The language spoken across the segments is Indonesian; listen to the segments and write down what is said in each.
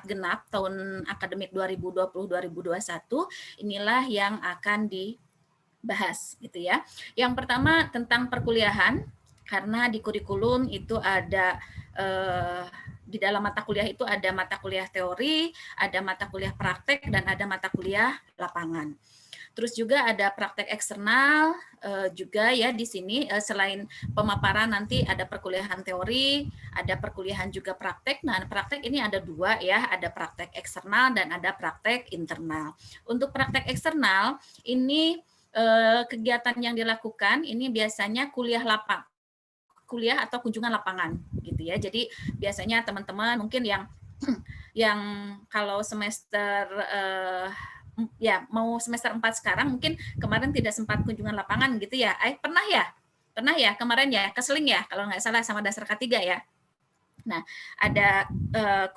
genap tahun akademik 2020-2021 inilah yang akan dibahas gitu ya. Yang pertama tentang perkuliahan, karena di kurikulum itu ada di dalam mata kuliah itu ada mata kuliah teori, ada mata kuliah praktek, dan ada mata kuliah lapangan. Terus juga ada praktek eksternal juga ya di sini selain pemaparan nanti ada perkuliahan teori, ada perkuliahan juga praktek. Nah, praktek ini ada dua ya, ada praktek eksternal dan ada praktek internal. Untuk praktek eksternal ini kegiatan yang dilakukan ini biasanya kuliah atau kunjungan lapangan gitu ya. Jadi biasanya teman-teman mungkin yang kalau semester ya mau semester 4 sekarang mungkin kemarin tidak sempat kunjungan lapangan gitu ya. Pernah ya kemarin ya, keseling ya kalau nggak salah sama dasar K3 ya. Nah, ada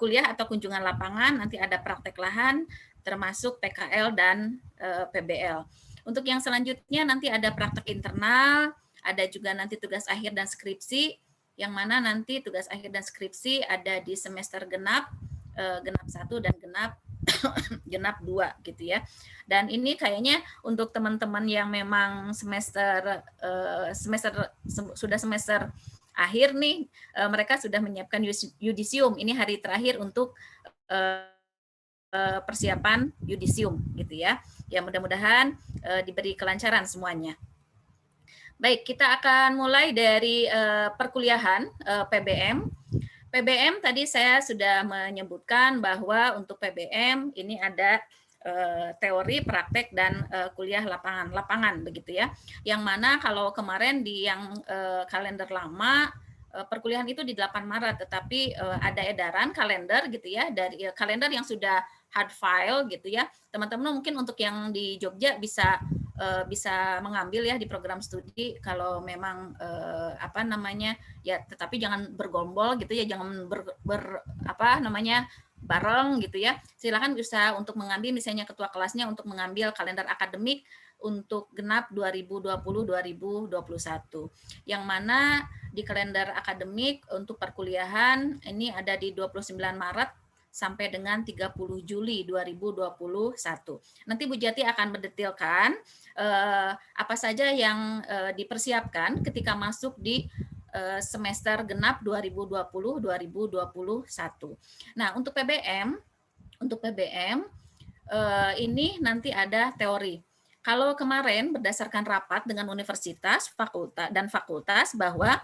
kuliah atau kunjungan lapangan, nanti ada praktek lahan, termasuk PKL dan PBL. Untuk yang selanjutnya nanti ada praktek internal, ada juga nanti tugas akhir dan skripsi, yang mana nanti tugas akhir dan skripsi ada di semester genap 1 dan genap 2 gitu ya. Dan ini kayaknya untuk teman-teman yang memang sudah semester akhir nih, mereka sudah menyiapkan yudisium. Ini hari terakhir untuk persiapan yudisium gitu ya. Ya mudah-mudahan diberi kelancaran semuanya. Baik, kita akan mulai dari perkuliahan PBM. PBM tadi saya sudah menyebutkan bahwa untuk PBM ini ada teori, praktek, dan kuliah lapangan begitu ya. Yang mana kalau kemarin di yang kalender lama perkuliahan itu di 8 Maret, tetapi ada edaran kalender gitu ya, dari kalender yang sudah hard file gitu ya. Teman-teman mungkin untuk yang di Jogja bisa mengambil ya di program studi kalau memang apa namanya ya, tetapi jangan bergombol gitu ya, jangan bareng gitu ya. Silakan bisa untuk mengambil misalnya ketua kelasnya untuk mengambil kalender akademik untuk genap 2020-2021. Yang mana di kalender akademik untuk perkuliahan ini ada di 29 Maret sampai dengan 30 Juli 2021. Nanti Bu Jati akan mendetilkan apa saja yang dipersiapkan ketika masuk di semester genap 2020-2021. Nah, untuk PBM ini nanti ada teori. Kalau kemarin berdasarkan rapat dengan universitas, fakultas bahwa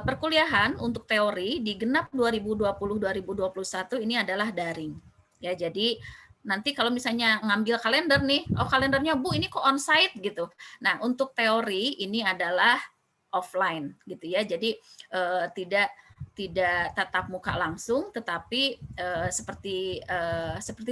perkuliahan untuk teori di genap 2020-2021 ini adalah daring. Ya, jadi nanti kalau misalnya ngambil kalender nih, kalendernya Bu ini kok onsite gitu. Nah, untuk teori ini adalah offline gitu ya. Jadi tidak tatap muka langsung, tetapi seperti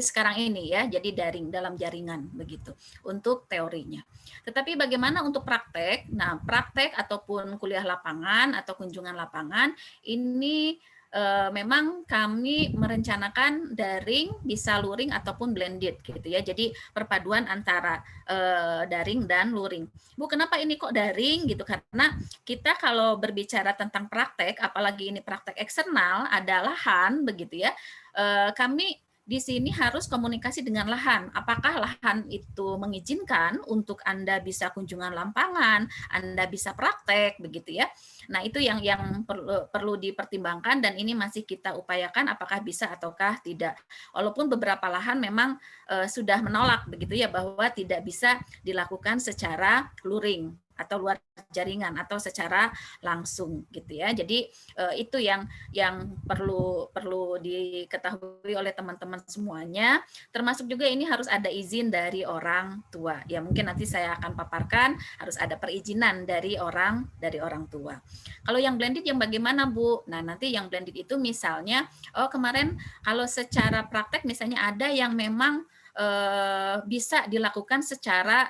sekarang ini ya, jadi daring dalam jaringan begitu untuk teorinya. Tetapi bagaimana untuk praktek? Nah, praktek ataupun kuliah lapangan atau kunjungan lapangan ini memang kami merencanakan daring, bisa luring ataupun blended gitu ya. Jadi perpaduan antara daring dan luring. Bu, kenapa ini kok daring gitu? Karena kita kalau berbicara tentang praktek, apalagi ini praktek eksternal, ada lahan begitu ya. Kami di sini harus komunikasi dengan lahan. Apakah lahan itu mengizinkan untuk Anda bisa kunjungan lapangan, Anda bisa praktek begitu ya. Nah, itu yang perlu dipertimbangkan dan ini masih kita upayakan apakah bisa ataukah tidak. Walaupun beberapa lahan memang sudah menolak begitu ya, bahwa tidak bisa dilakukan secara luring atau luar jaringan atau secara langsung gitu ya. Jadi itu yang perlu diketahui oleh teman-teman semuanya, termasuk juga ini harus ada izin dari orang tua. Ya, mungkin nanti saya akan paparkan harus ada perizinan dari orang tua. Kalau yang blended yang bagaimana, Bu? Nah, nanti yang blended itu misalnya kemarin kalau secara praktek misalnya ada yang memang bisa dilakukan secara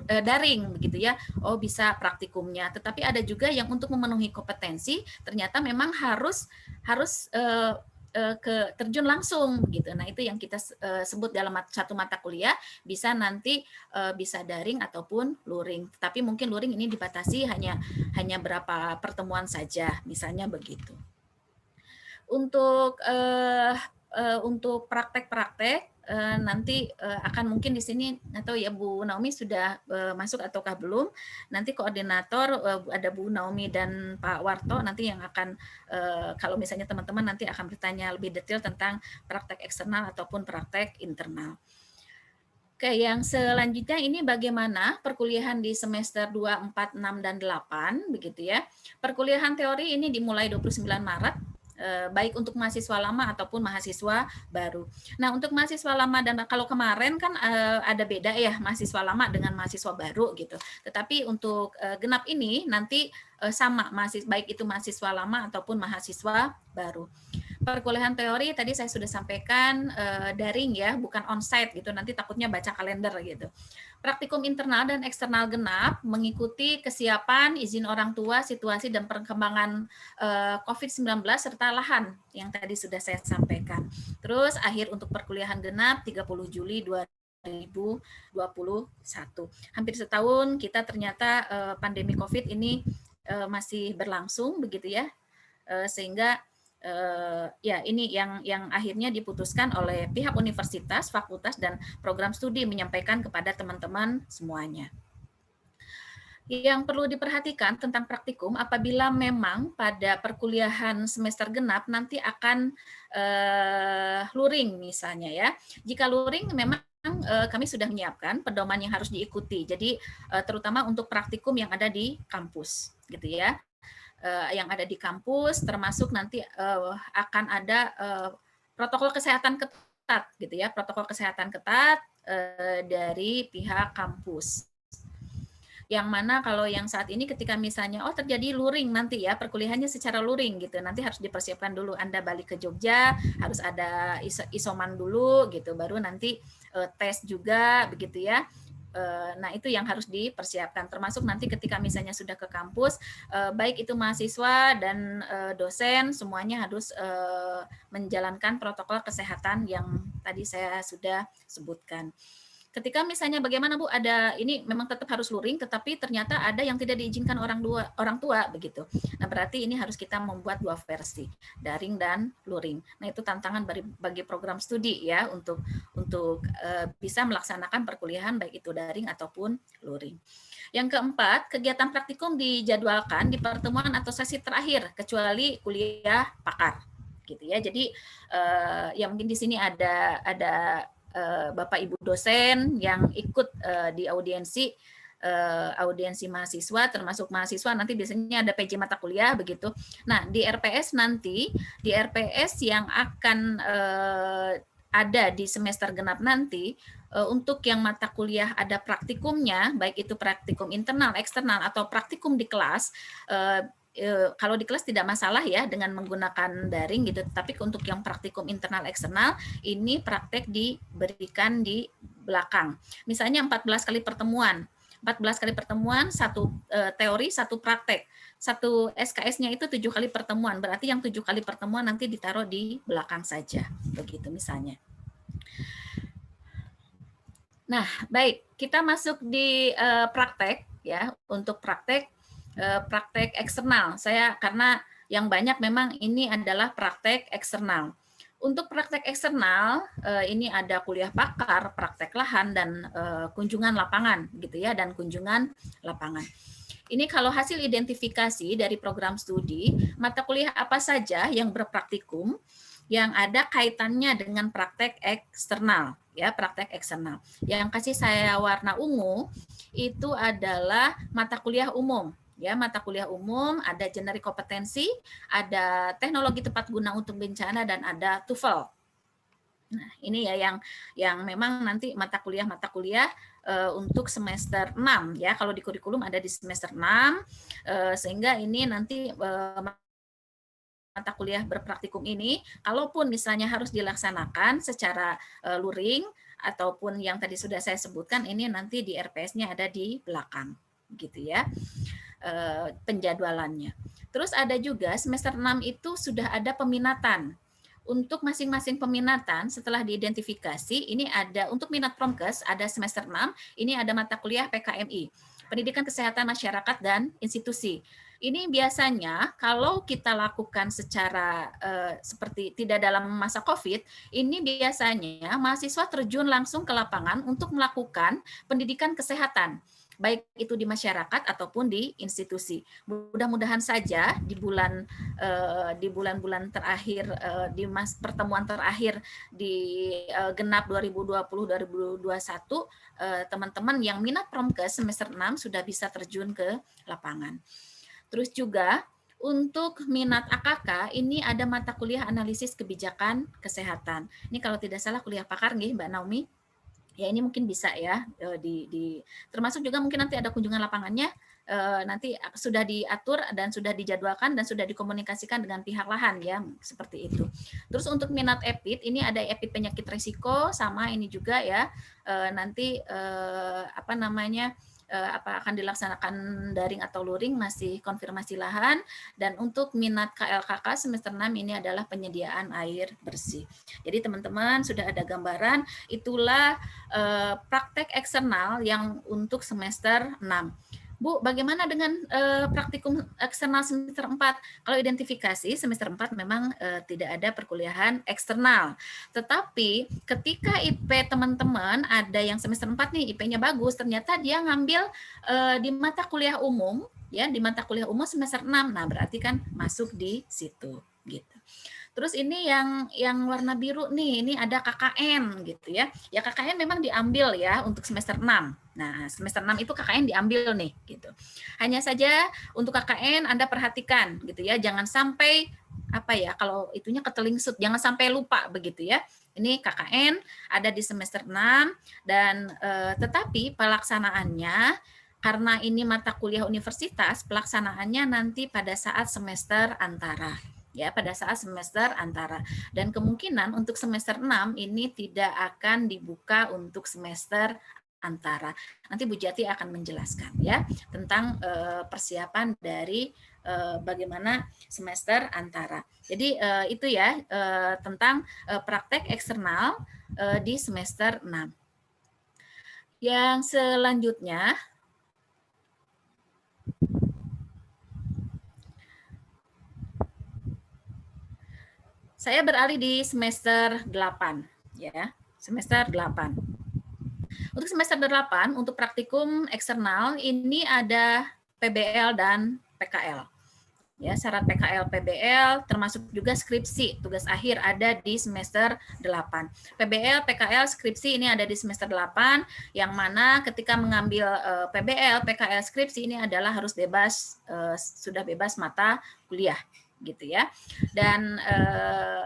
daring begitu ya. Bisa praktikumnya, tetapi ada juga yang untuk memenuhi kompetensi ternyata memang harus terjun langsung gitu. Nah, itu yang kita sebut dalam satu mata kuliah bisa nanti bisa daring ataupun luring. Tapi mungkin luring ini dibatasi hanya berapa pertemuan saja, misalnya begitu. Untuk untuk praktek-praktek nanti akan mungkin di sini atau ya Bu Naomi sudah masuk ataukah belum. Nanti koordinator ada Bu Naomi dan Pak Warto nanti yang akan kalau misalnya teman-teman nanti akan bertanya lebih detail tentang praktek eksternal ataupun praktek internal. Oke, yang selanjutnya ini bagaimana perkuliahan di semester 2, 4, 6, dan 8, begitu ya. Perkuliahan teori ini dimulai 29 Maret, baik untuk mahasiswa lama ataupun mahasiswa baru. Nah, untuk mahasiswa lama dan kalau kemarin kan ada beda ya, mahasiswa lama dengan mahasiswa baru gitu. Tetapi untuk genap ini nanti sama, baik itu mahasiswa lama ataupun mahasiswa baru. Perkuliahan teori tadi saya sudah sampaikan daring ya, bukan onsite gitu. Nanti takutnya baca kalender gitu. Praktikum internal dan eksternal genap mengikuti kesiapan, izin orang tua, situasi dan perkembangan COVID-19 serta lahan yang tadi sudah saya sampaikan. Terus akhir untuk perkuliahan genap 30 Juli 2021. Hampir setahun kita ternyata pandemi COVID ini masih berlangsung begitu ya. Sehingga ya ini yang akhirnya diputuskan oleh pihak universitas, fakultas, dan program studi menyampaikan kepada teman-teman semuanya. Yang perlu diperhatikan tentang praktikum apabila memang pada perkuliahan semester genap nanti akan luring misalnya ya. Jika luring memang kami sudah menyiapkan pedoman yang harus diikuti. Jadi terutama untuk praktikum yang ada di kampus gitu ya. Yang ada di kampus, termasuk nanti akan ada protokol kesehatan ketat, gitu ya, protokol kesehatan ketat dari pihak kampus. Yang mana kalau yang saat ini ketika misalnya terjadi luring nanti ya perkuliahannya secara luring gitu, nanti harus dipersiapkan dulu Anda balik ke Jogja, harus ada isoman dulu gitu, baru nanti tes juga begitu ya. Nah itu yang harus dipersiapkan, termasuk nanti ketika misalnya sudah ke kampus, baik itu mahasiswa dan dosen semuanya harus menjalankan protokol kesehatan yang tadi saya sudah sebutkan. Ketika misalnya bagaimana Bu, ada ini memang tetap harus luring, tetapi ternyata ada yang tidak diizinkan orang tua begitu. Nah berarti ini harus kita membuat dua versi, daring dan luring. Nah itu tantangan bagi program studi ya untuk bisa melaksanakan perkuliahan baik itu daring ataupun luring. Yang keempat, kegiatan praktikum dijadwalkan di pertemuan atau sesi terakhir kecuali kuliah pakar gitu ya. Jadi ya mungkin di sini ada Bapak Ibu dosen yang ikut di audiensi mahasiswa, termasuk mahasiswa nanti biasanya ada PJ mata kuliah begitu. Nah di RPS nanti, di RPS yang akan ada di semester genap nanti, untuk yang mata kuliah ada praktikumnya, baik itu praktikum internal, eksternal, atau praktikum di kelas, kalau di kelas tidak masalah ya dengan menggunakan daring gitu, tapi untuk yang praktikum internal eksternal ini praktek diberikan di belakang. Misalnya 14 kali pertemuan. 14 kali pertemuan, satu teori, satu praktek. Satu SKS-nya itu 7 kali pertemuan, berarti yang 7 kali pertemuan nanti ditaruh di belakang saja. Begitu misalnya. Nah, baik, kita masuk di praktek ya. Untuk praktek eksternal. Saya karena yang banyak memang ini adalah praktek eksternal. Untuk praktek eksternal ini ada kuliah pakar, praktek lahan dan kunjungan lapangan gitu ya, dan kunjungan lapangan. Ini kalau hasil identifikasi dari program studi, mata kuliah apa saja yang berpraktikum yang ada kaitannya dengan praktek eksternal ya, praktek eksternal. Yang kasih saya warna ungu itu adalah mata kuliah umum. Ya, mata kuliah umum, ada generik kompetensi, ada teknologi tepat guna untuk bencana, dan ada TOEFL. Nah, ini ya yang memang nanti mata kuliah untuk semester 6 ya. Kalau di kurikulum ada di semester 6, sehingga ini nanti mata kuliah berpraktikum ini, kalaupun misalnya harus dilaksanakan secara luring ataupun yang tadi sudah saya sebutkan, ini nanti di RPS-nya ada di belakang, gitu ya. Penjadwalannya. Terus ada juga semester 6 itu sudah ada peminatan. Untuk masing-masing peminatan setelah diidentifikasi, ini ada untuk minat Promkes ada semester 6, ini ada mata kuliah PKMI, Pendidikan Kesehatan Masyarakat dan Institusi. Ini biasanya kalau kita lakukan secara seperti tidak dalam masa COVID, ini biasanya mahasiswa terjun langsung ke lapangan untuk melakukan pendidikan kesehatan, baik itu di masyarakat ataupun di institusi. Mudah-mudahan saja di bulan-bulan terakhir di pertemuan terakhir di genap 2020-2021 teman-teman yang minat Promkes semester 6 sudah bisa terjun ke lapangan. Terus juga untuk minat AKK ini ada mata kuliah analisis kebijakan kesehatan. Ini kalau tidak salah kuliah pakar nih Mbak Naomi. Ya ini mungkin bisa ya termasuk juga mungkin nanti ada kunjungan lapangannya nanti sudah diatur dan sudah dijadwalkan dan sudah dikomunikasikan dengan pihak lahan ya seperti itu. Terus untuk minat EPID ini ada EPID penyakit risiko sama ini juga ya nanti apa namanya apa akan dilaksanakan daring atau luring masih konfirmasi lahan. Dan untuk minat KLKK semester 6 ini adalah penyediaan air bersih. Jadi teman-teman sudah ada gambaran, itulah praktek eksternal yang untuk semester 6. Bu, bagaimana dengan praktikum eksternal semester 4? Kalau identifikasi semester 4 memang tidak ada perkuliahan eksternal. Tetapi ketika IP teman-teman ada yang semester 4 nih IP-nya bagus, ternyata dia ngambil di mata kuliah umum, ya di mata kuliah umum semester 6. Nah, berarti kan masuk di situ gitu. Terus ini yang warna biru nih, ini ada KKN gitu ya. Ya KKN memang diambil ya untuk semester 6. Nah, semester 6 itu KKN diambil nih gitu. Hanya saja untuk KKN Anda perhatikan gitu ya, jangan sampai apa ya, kalau itunya ketelingsut, jangan sampai lupa begitu ya. Ini KKN ada di semester 6 dan tetapi pelaksanaannya karena ini mata kuliah universitas, pelaksanaannya nanti pada saat semester antara. Ya, pada saat semester antara. Dan kemungkinan untuk semester 6 ini tidak akan dibuka untuk semester antara. Nanti Bu Jati akan menjelaskan ya tentang persiapan dari bagaimana semester antara. Jadi itu ya tentang praktek eksternal di semester 6. Yang selanjutnya saya beralih di semester 8 ya, semester 8. Untuk semester 8 untuk praktikum eksternal ini ada PBL dan PKL. Ya, syarat PKL PBL termasuk juga skripsi, tugas akhir ada di semester 8. PBL, PKL, skripsi ini ada di semester 8 yang mana ketika mengambil PBL, PKL, skripsi ini adalah harus bebas sudah bebas mata kuliah gitu ya. Dan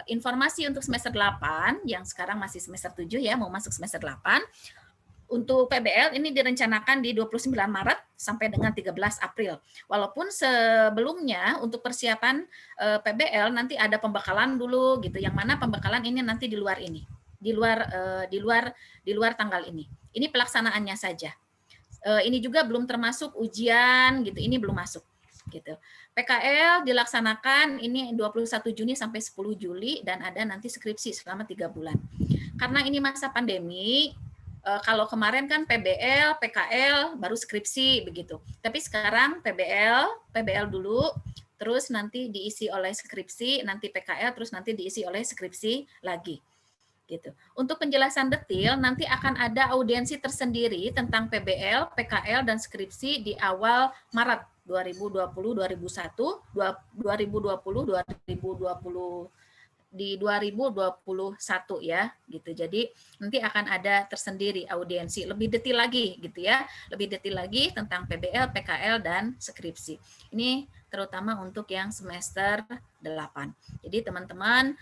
informasi untuk semester 8 yang sekarang masih semester 7 ya, mau masuk semester 8. Untuk PBL ini direncanakan di 29 Maret sampai dengan 13 April. Walaupun sebelumnya untuk persiapan PBL nanti ada pembekalan dulu gitu, yang mana pembekalan ini nanti di luar ini, di luar tanggal ini. Ini pelaksanaannya saja. Ini juga belum termasuk ujian gitu, ini belum masuk gitu. PKL dilaksanakan ini 21 Juni sampai 10 Juli dan ada nanti skripsi selama 3 bulan. Karena ini masa pandemi, kalau kemarin kan PBL, PKL, baru skripsi begitu. Tapi sekarang PBL dulu, terus nanti diisi oleh skripsi, nanti PKL, terus nanti diisi oleh skripsi lagi. Gitu. Untuk penjelasan detail nanti akan ada audiensi tersendiri tentang PBL, PKL dan skripsi di awal Maret 2020 di 2021 ya gitu. Jadi nanti akan ada tersendiri audiensi lebih detail lagi gitu ya, lebih detail lagi tentang PBL, PKL dan skripsi. Ini terutama untuk yang semester 8. Jadi teman-teman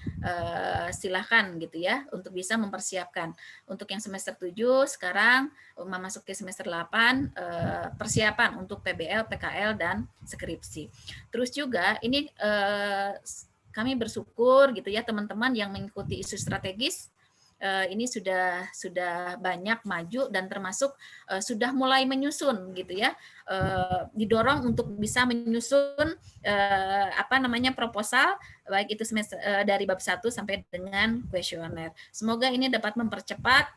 silakan gitu ya untuk bisa mempersiapkan. Untuk yang semester 7 sekarang memasuki semester 8 persiapan untuk PBL, PKL dan skripsi. Terus juga ini kami bersyukur gitu ya teman-teman yang mengikuti isu strategis ini sudah banyak maju dan termasuk sudah mulai menyusun gitu ya, didorong untuk bisa menyusun proposal baik itu semester, dari bab 1 sampai dengan kuesioner. Semoga ini dapat mempercepat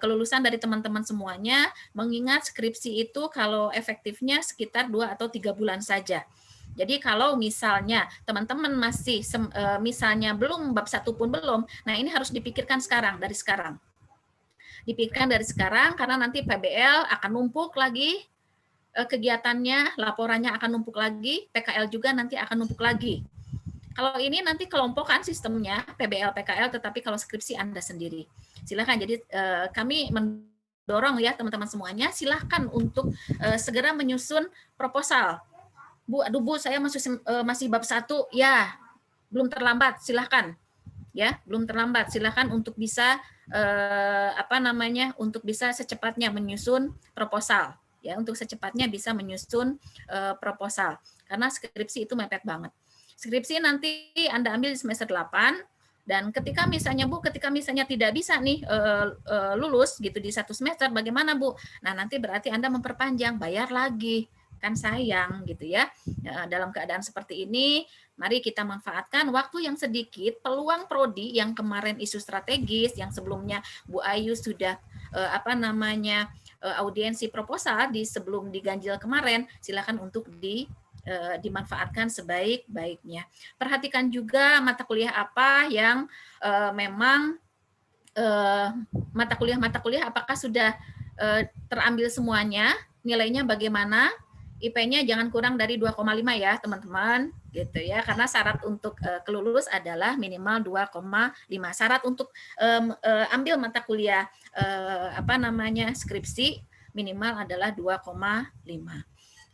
kelulusan dari teman-teman semuanya, mengingat skripsi itu kalau efektifnya sekitar 2 atau 3 bulan saja. Jadi kalau misalnya teman-teman masih misalnya belum bab 1 pun belum, nah ini harus dipikirkan sekarang, dari sekarang. Dipikirkan dari sekarang karena nanti PBL akan numpuk lagi kegiatannya, laporannya akan numpuk lagi, PKL juga nanti akan numpuk lagi. Kalau ini nanti kelompokan sistemnya PBL, PKL, tetapi kalau skripsi Anda sendiri. Silakan. Jadi kami mendorong ya teman-teman semuanya, silakan untuk segera menyusun proposal. Bu, aduh Bu, saya masih bab 1, ya belum terlambat, silahkan. Ya, belum terlambat, silahkan untuk bisa untuk bisa secepatnya menyusun proposal. Ya, untuk secepatnya bisa menyusun proposal. Karena skripsi itu mepet banget. Skripsi nanti Anda ambil di semester 8, dan ketika misalnya Bu, ketika misalnya tidak bisa nih lulus gitu di 1 semester, bagaimana Bu? Nah, nanti berarti Anda memperpanjang, bayar lagi. Kan sayang gitu ya. Dalam keadaan seperti ini, mari kita manfaatkan waktu yang sedikit, peluang prodi yang kemarin isu strategis, yang sebelumnya Bu Ayu sudah audiensi proposal sebelum diganjil kemarin, silakan untuk dimanfaatkan sebaik-baiknya. Perhatikan juga mata kuliah apa yang memang mata kuliah apakah sudah terambil semuanya, nilainya bagaimana, IP-nya jangan kurang dari 2,5 ya teman-teman, gitu ya, karena syarat untuk kelulus adalah minimal 2,5. Syarat untuk ambil mata kuliah skripsi minimal adalah 2,5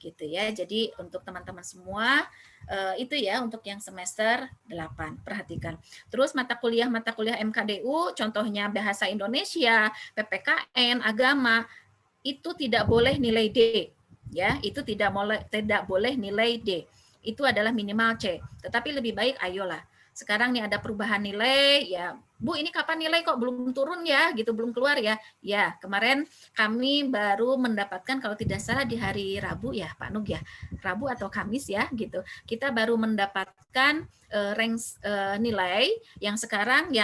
gitu ya. Jadi untuk teman-teman semua itu ya untuk yang semester 8, perhatikan. Terus mata kuliah MKDU, contohnya bahasa Indonesia, PPKN, agama, itu tidak boleh nilai D, ya, itu tidak boleh nilai D. Itu adalah minimal C. Tetapi lebih baik ayolah. Sekarang nih ada perubahan nilai, ya Bu, ini kapan nilai kok belum turun ya, gitu, belum keluar ya. Ya, kemarin kami baru mendapatkan, kalau tidak salah di hari Rabu ya, Pak Nug ya, Rabu atau Kamis ya, gitu. Kita baru mendapatkan range nilai yang sekarang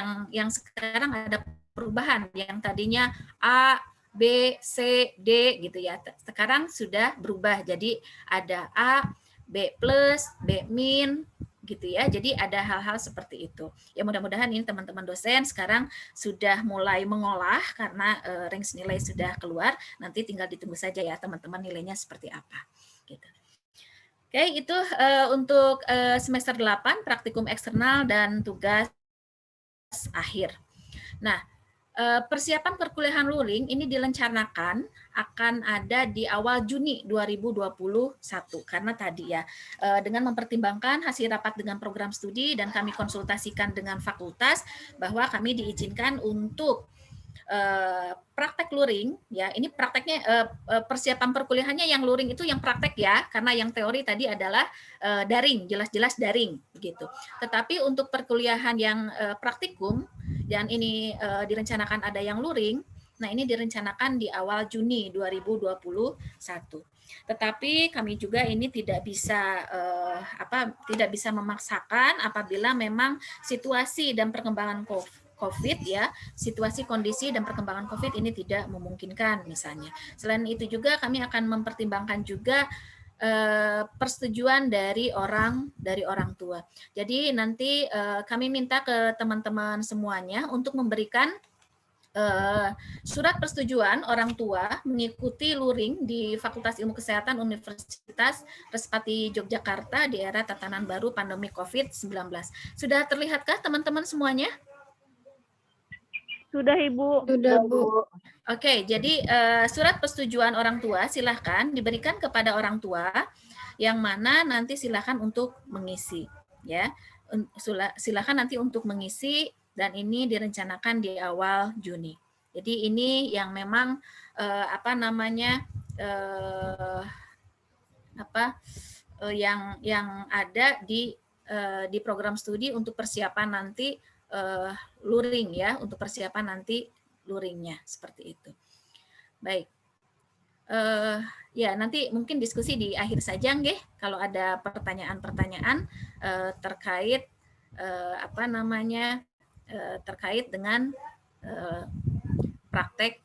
ada perubahan, yang tadinya A, B, C, D gitu ya. Sekarang sudah berubah, jadi ada A, B plus, B min gitu ya. Jadi ada hal-hal seperti itu. Ya mudah-mudahan ini teman-teman dosen sekarang sudah mulai mengolah karena range nilai sudah keluar. Nanti tinggal ditunggu saja ya teman-teman nilainya seperti apa. Gitu. Oke, itu untuk semester 8 praktikum eksternal dan tugas akhir. Nah, persiapan perkuliahan luring ini direncanakan akan ada di awal Juni 2021 karena tadi ya dengan mempertimbangkan hasil rapat dengan program studi dan kami konsultasikan dengan fakultas bahwa kami diizinkan untuk praktek luring ya. Ini prakteknya persiapan perkuliahannya yang luring itu yang praktek ya, karena yang teori tadi adalah daring, jelas-jelas daring begitu. Tetapi untuk perkuliahan yang praktikum dan ini direncanakan ada yang luring, nah ini direncanakan di awal Juni 2021. Tetapi kami juga ini tidak bisa memaksakan apabila memang situasi dan perkembangan COVID ya, situasi kondisi dan perkembangan COVID ini tidak memungkinkan misalnya. Selain itu juga kami akan mempertimbangkan juga persetujuan dari orang tua. Jadi nanti kami minta ke teman-teman semuanya untuk memberikan surat persetujuan orang tua mengikuti luring di Fakultas Ilmu Kesehatan Universitas Respati Yogyakarta di era tatanan baru pandemi COVID-19. Sudah terlihatkah teman-teman semuanya? Sudah Ibu. Sudah Bu. Oke, jadi surat persetujuan orang tua silahkan diberikan kepada orang tua yang mana nanti silahkan untuk mengisi ya. Silahkan nanti untuk mengisi dan ini direncanakan di awal Juni. Jadi ini yang memang yang ada di program studi untuk persiapan nanti luring ya, untuk persiapan nanti luringnya seperti itu. Baik. Ya nanti mungkin diskusi di akhir saja nggih kalau ada pertanyaan-pertanyaan terkait terkait dengan praktek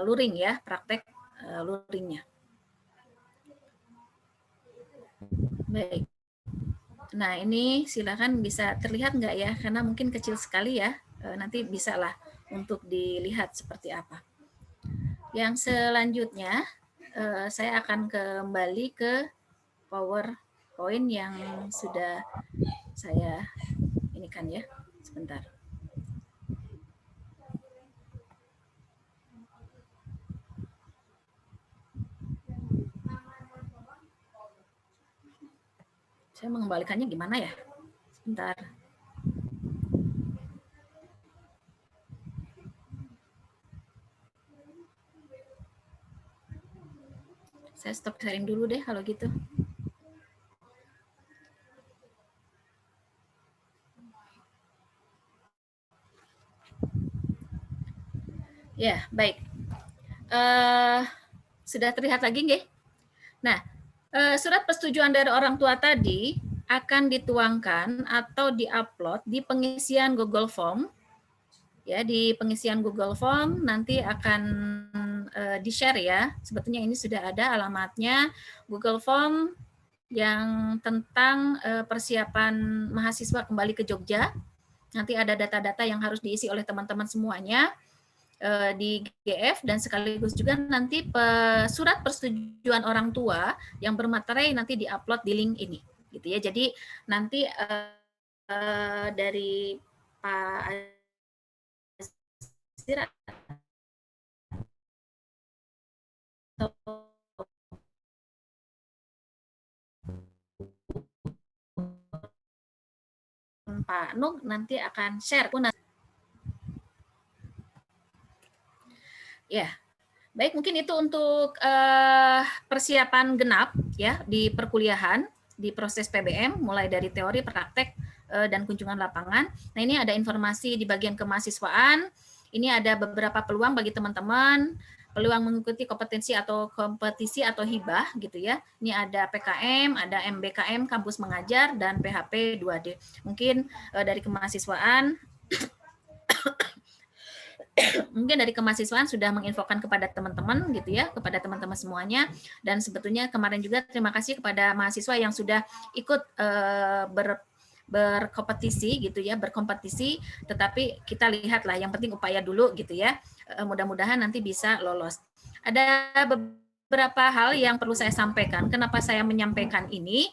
luring ya, praktek luringnya. Baik. Nah, ini silakan bisa terlihat nggak ya? Karena mungkin kecil sekali ya. Nanti bisalah untuk dilihat seperti apa. Yang selanjutnya, saya akan kembali ke PowerPoint yang sudah saya ini kan ya. Sebentar. Saya mengembalikannya gimana ya? Sebentar. Saya stop sharing dulu deh kalau gitu. Ya, baik. Sudah terlihat lagi nggih? Nah, surat persetujuan dari orang tua tadi akan dituangkan atau diupload di pengisian Google Form. Ya, di pengisian Google Form nanti akan di-share ya. Sebetulnya ini sudah ada alamatnya, Google Form yang tentang persiapan mahasiswa kembali ke Jogja. Nanti ada data-data yang harus diisi oleh teman-teman semuanya di GF, dan sekaligus juga nanti surat persetujuan orang tua yang bermaterai nanti diupload di link ini, gitu ya. Jadi nanti dari Pak Azir atau Pak Nuk nanti akan share. Ya, baik, mungkin itu untuk persiapan genap ya di perkuliahan, di proses PBM, mulai dari teori, praktek, dan kunjungan lapangan. Nah, ini ada informasi di bagian kemahasiswaan. Ini ada beberapa peluang bagi teman-teman, peluang mengikuti kompetensi atau kompetisi atau hibah gitu ya. Ini ada PKM, ada MBKM, kampus mengajar, dan PHP 2D. Mungkin dari kemahasiswaan mungkin dari kemahasiswaan sudah menginfokan kepada teman-teman gitu ya, kepada teman-teman semuanya. Dan sebetulnya kemarin juga terima kasih kepada mahasiswa yang sudah ikut berkompetisi gitu ya, berkompetisi, tetapi kita lihatlah, yang penting upaya dulu gitu ya. Mudah-mudahan nanti bisa lolos. Ada beberapa hal yang perlu saya sampaikan. Kenapa saya menyampaikan ini?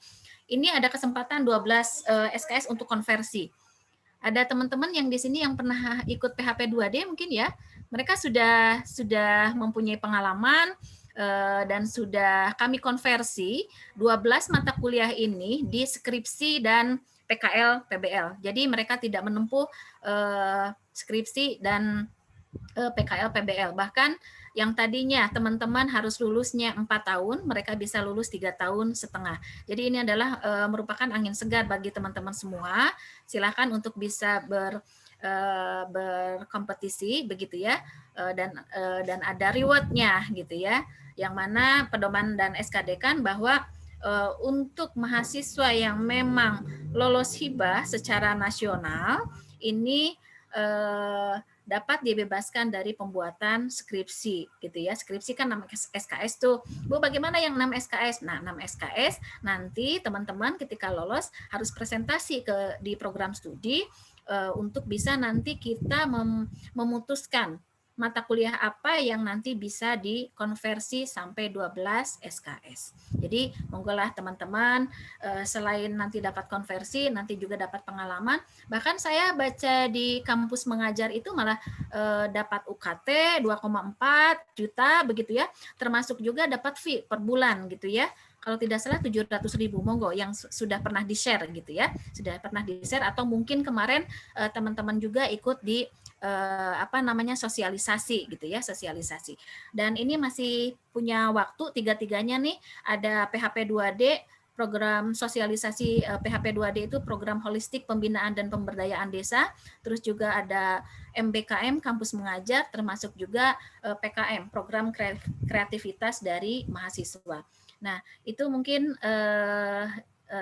Ini ada kesempatan 12 SKS untuk konversi. Ada teman-teman yang di sini yang pernah ikut PHP 2D mungkin ya, mereka sudah mempunyai pengalaman dan sudah kami konversi 12 mata kuliah ini di skripsi dan PKL PBL. Jadi mereka tidak menempuh skripsi dan PKL PBL. Bahkan yang tadinya teman-teman harus lulusnya 4 tahun, mereka bisa lulus 3,5 tahun. Jadi ini adalah merupakan angin segar bagi teman-teman semua. Silakan untuk bisa berkompetisi begitu ya, dan ada rewardnya gitu ya. Yang mana pedoman dan SKD kan bahwa untuk mahasiswa yang memang lolos hibah secara nasional ini dapat dibebaskan dari pembuatan skripsi gitu ya. Skripsi kan 6 SKS tuh. Bu, bagaimana yang 6 SKS? Nah, 6 SKS nanti teman-teman ketika lolos harus presentasi di program studi untuk bisa nanti kita memutuskan mata kuliah apa yang nanti bisa dikonversi sampai 12 SKS. Jadi monggolah teman-teman, selain nanti dapat konversi, nanti juga dapat pengalaman. Bahkan saya baca di kampus mengajar itu malah dapat UKT 2,4 juta begitu ya, termasuk juga dapat fee per bulan gitu ya. Kalau tidak salah 700.000, monggo yang sudah pernah di-share gitu ya, sudah pernah di-share atau mungkin kemarin teman-teman juga ikut di sosialisasi gitu ya, sosialisasi. Dan ini masih punya waktu tiga-tiganya nih, ada PHP 2D, program sosialisasi PHP 2D itu program holistik pembinaan dan pemberdayaan desa, terus juga ada MBKM kampus mengajar, termasuk juga PKM program kreativitas dari mahasiswa. Nah, itu mungkin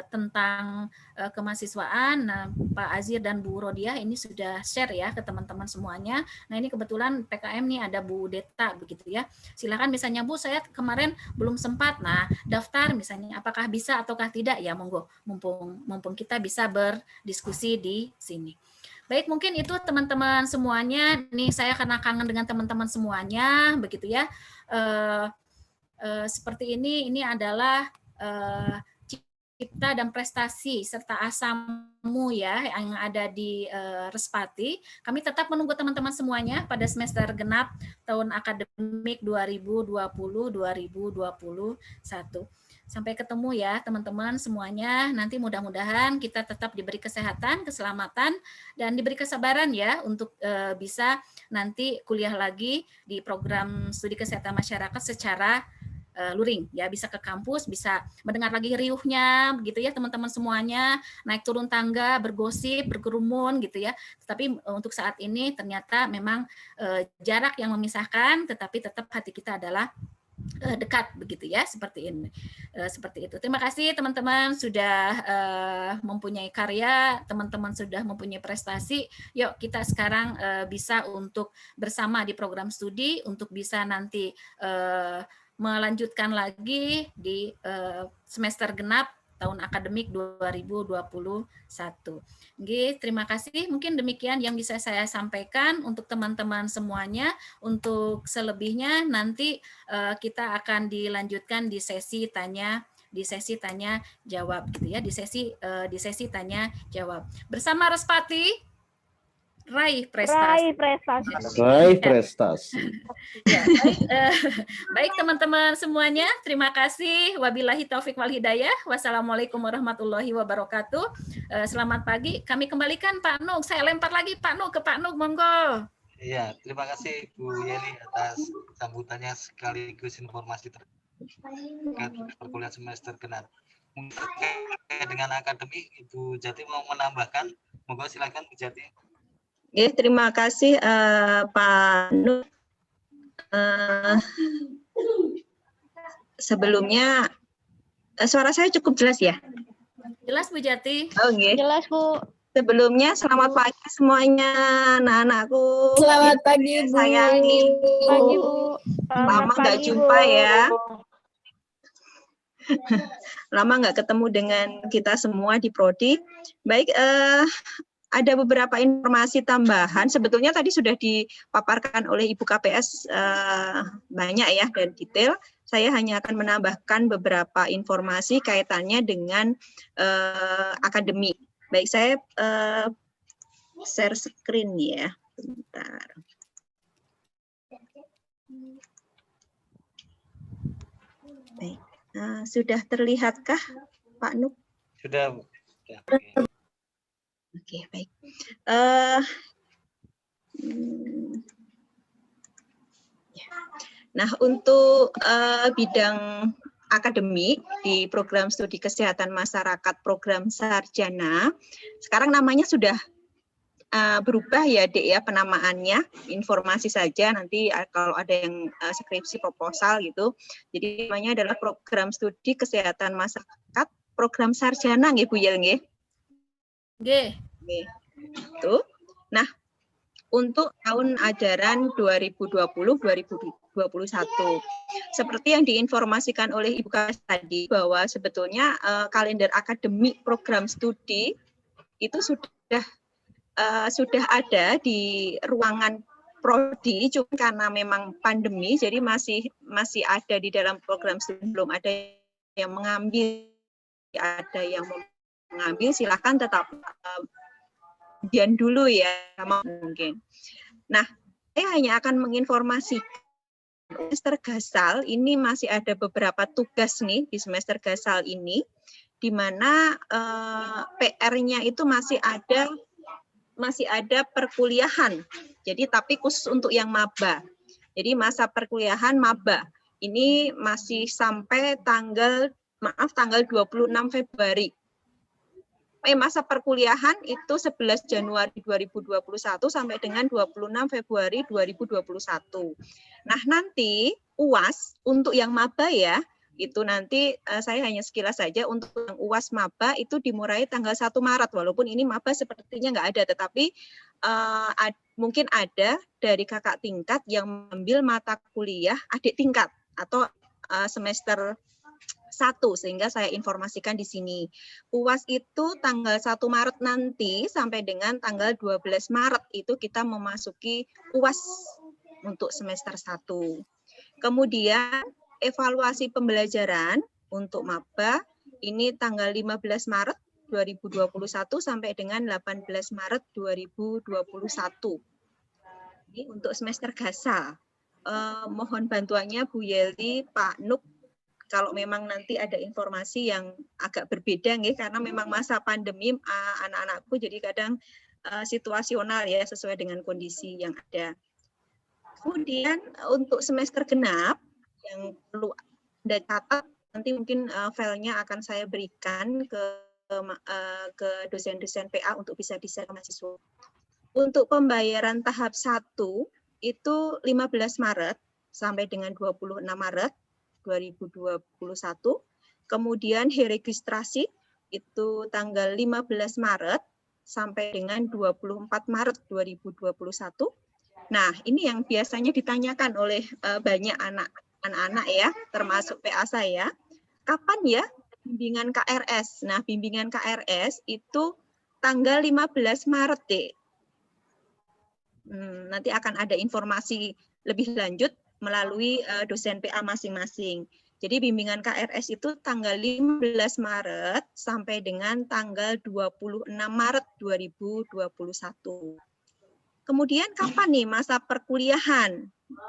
tentang kemahasiswaan. Nah, Pak Azir dan Bu Rodiah ini sudah share ya ke teman-teman semuanya. Nah, ini kebetulan PKM nih ada Bu Deta begitu ya. Silakan misalnya Bu, saya kemarin belum sempat. Nah, daftar misalnya apakah bisa ataukah tidak ya, monggo mumpung kita bisa berdiskusi di sini. Baik, mungkin itu teman-teman semuanya. Nih saya karena kangen dengan teman-teman semuanya begitu ya. Seperti ini adalah cipta dan prestasi serta asamu ya yang ada di Respati. Kami tetap menunggu teman-teman semuanya pada semester genap tahun akademik 2020-2021. Sampai ketemu ya teman-teman semuanya. Nanti mudah-mudahan kita tetap diberi kesehatan, keselamatan, dan diberi kesabaran ya untuk bisa nanti kuliah lagi di program studi kesehatan masyarakat secara luring ya, bisa ke kampus, bisa mendengar lagi riuhnya begitu ya teman-teman semuanya, naik turun tangga, bergosip, berkerumun gitu ya. Tetapi untuk saat ini ternyata memang jarak yang memisahkan, tetapi tetap hati kita adalah dekat begitu ya, seperti ini, seperti itu. Terima kasih teman-teman sudah mempunyai karya, teman-teman sudah mempunyai prestasi. Yuk kita sekarang bisa untuk bersama di program studi untuk bisa nanti melanjutkan lagi di semester genap tahun akademik 2021. Oke, terima kasih. Mungkin demikian yang bisa saya sampaikan untuk teman-teman semuanya. Untuk selebihnya nanti kita akan dilanjutkan di sesi tanya jawab gitu ya, di sesi tanya jawab bersama Respati raih prestasi. Raih prestasi. Ya, baik teman-teman semuanya, terima kasih. Wabillahi taufik wal hidayah. Wassalamualaikum warahmatullahi wabarakatuh. Selamat pagi. Kami kembalikan Pak Nuk. Saya lempar lagi Pak Nuk ke Pak Nuk, monggo. Iya, terima kasih Bu Yeli atas sambutannya sekaligus informasi terkait perkuliahan semester genap. Terkait dengan akademik, Ibu Jati mau menambahkan? Monggo silakan Bu Jati. Oke, terima kasih Pak Nur. Sebelumnya suara saya cukup jelas ya? Jelas Bu Jati. Oke. Jelas Bu. Sebelumnya selamat pagi semuanya anak-anakku. Selamat pagi Bu. Sayangi Pagi Bu. Lama nggak jumpa ya. Lama nggak ketemu dengan kita semua di Prodi. Baik, ada beberapa informasi tambahan. Sebetulnya tadi sudah dipaparkan oleh Ibu KPS banyak ya dan detail. Saya hanya akan menambahkan beberapa informasi kaitannya dengan akademik. Baik, saya share screen ya. Bentar. Baik, sudah terlihatkah Pak Nuk? Sudah. Ya, Oke, baik. Nah, untuk bidang akademik di program studi kesehatan masyarakat program sarjana, sekarang namanya sudah berubah ya Dek ya penamaannya, informasi saja nanti kalau ada yang skripsi proposal gitu. Jadi namanya adalah program studi kesehatan masyarakat program sarjana nggih Bu Yel nggih. Nggih. Tuh. Nah, untuk tahun ajaran 2020-2021. Seperti yang diinformasikan oleh Ibu Kas tadi bahwa sebetulnya kalender akademik program studi itu sudah ada di ruangan prodi, cuma karena memang pandemi jadi masih ada di dalam program studi, belum ada yang mengambil, silakan tetap dian dulu ya mungkin. Nah, saya hanya akan menginformasikan semester gasal ini masih ada beberapa tugas nih di semester gasal ini, di mana PR-nya itu masih ada perkuliahan. Jadi tapi khusus untuk yang maba. Jadi masa perkuliahan maba ini masih sampai tanggal 26 Februari. Masa perkuliahan itu 11 Januari 2021 sampai dengan 26 Februari 2021. Nah, nanti UAS untuk yang maba ya, Itu nanti saya hanya sekilas saja untuk yang UAS maba itu dimulai tanggal 1 Maret, walaupun ini maba sepertinya nggak ada, tetapi mungkin ada dari kakak tingkat yang mengambil mata kuliah adik tingkat atau semester 1, sehingga saya informasikan di sini. UAS itu tanggal 1 Maret nanti sampai dengan tanggal 12 Maret itu kita memasuki UAS untuk semester 1. Kemudian evaluasi pembelajaran untuk maba ini tanggal 15 Maret 2021 sampai dengan 18 Maret 2021. Ini untuk semester gasal. Mohon bantuannya Bu Yeli, Pak Nuk, kalau memang nanti ada informasi yang agak berbeda nih, karena memang masa pandemi anak-anakku jadi kadang situasional ya, sesuai dengan kondisi yang ada. Kemudian untuk semester genap yang perlu Anda catat, nanti mungkin filenya akan saya berikan ke dosen-dosen PA untuk bisa di-share ke mahasiswa. Untuk pembayaran tahap 1 itu 15 Maret sampai dengan 26 Maret 2021. Kemudian registrasi itu tanggal 15 Maret sampai dengan 24 Maret 2021. Nah, ini yang biasanya ditanyakan oleh banyak anak-anak ya, termasuk PA saya. Kapan ya bimbingan KRS? Nah, bimbingan KRS itu tanggal 15 Maret, Dek. Nanti akan ada informasi lebih lanjut melalui dosen PA masing-masing. Jadi bimbingan KRS itu tanggal 15 Maret sampai dengan tanggal 26 Maret 2021. Kemudian kapan nih masa perkuliahan?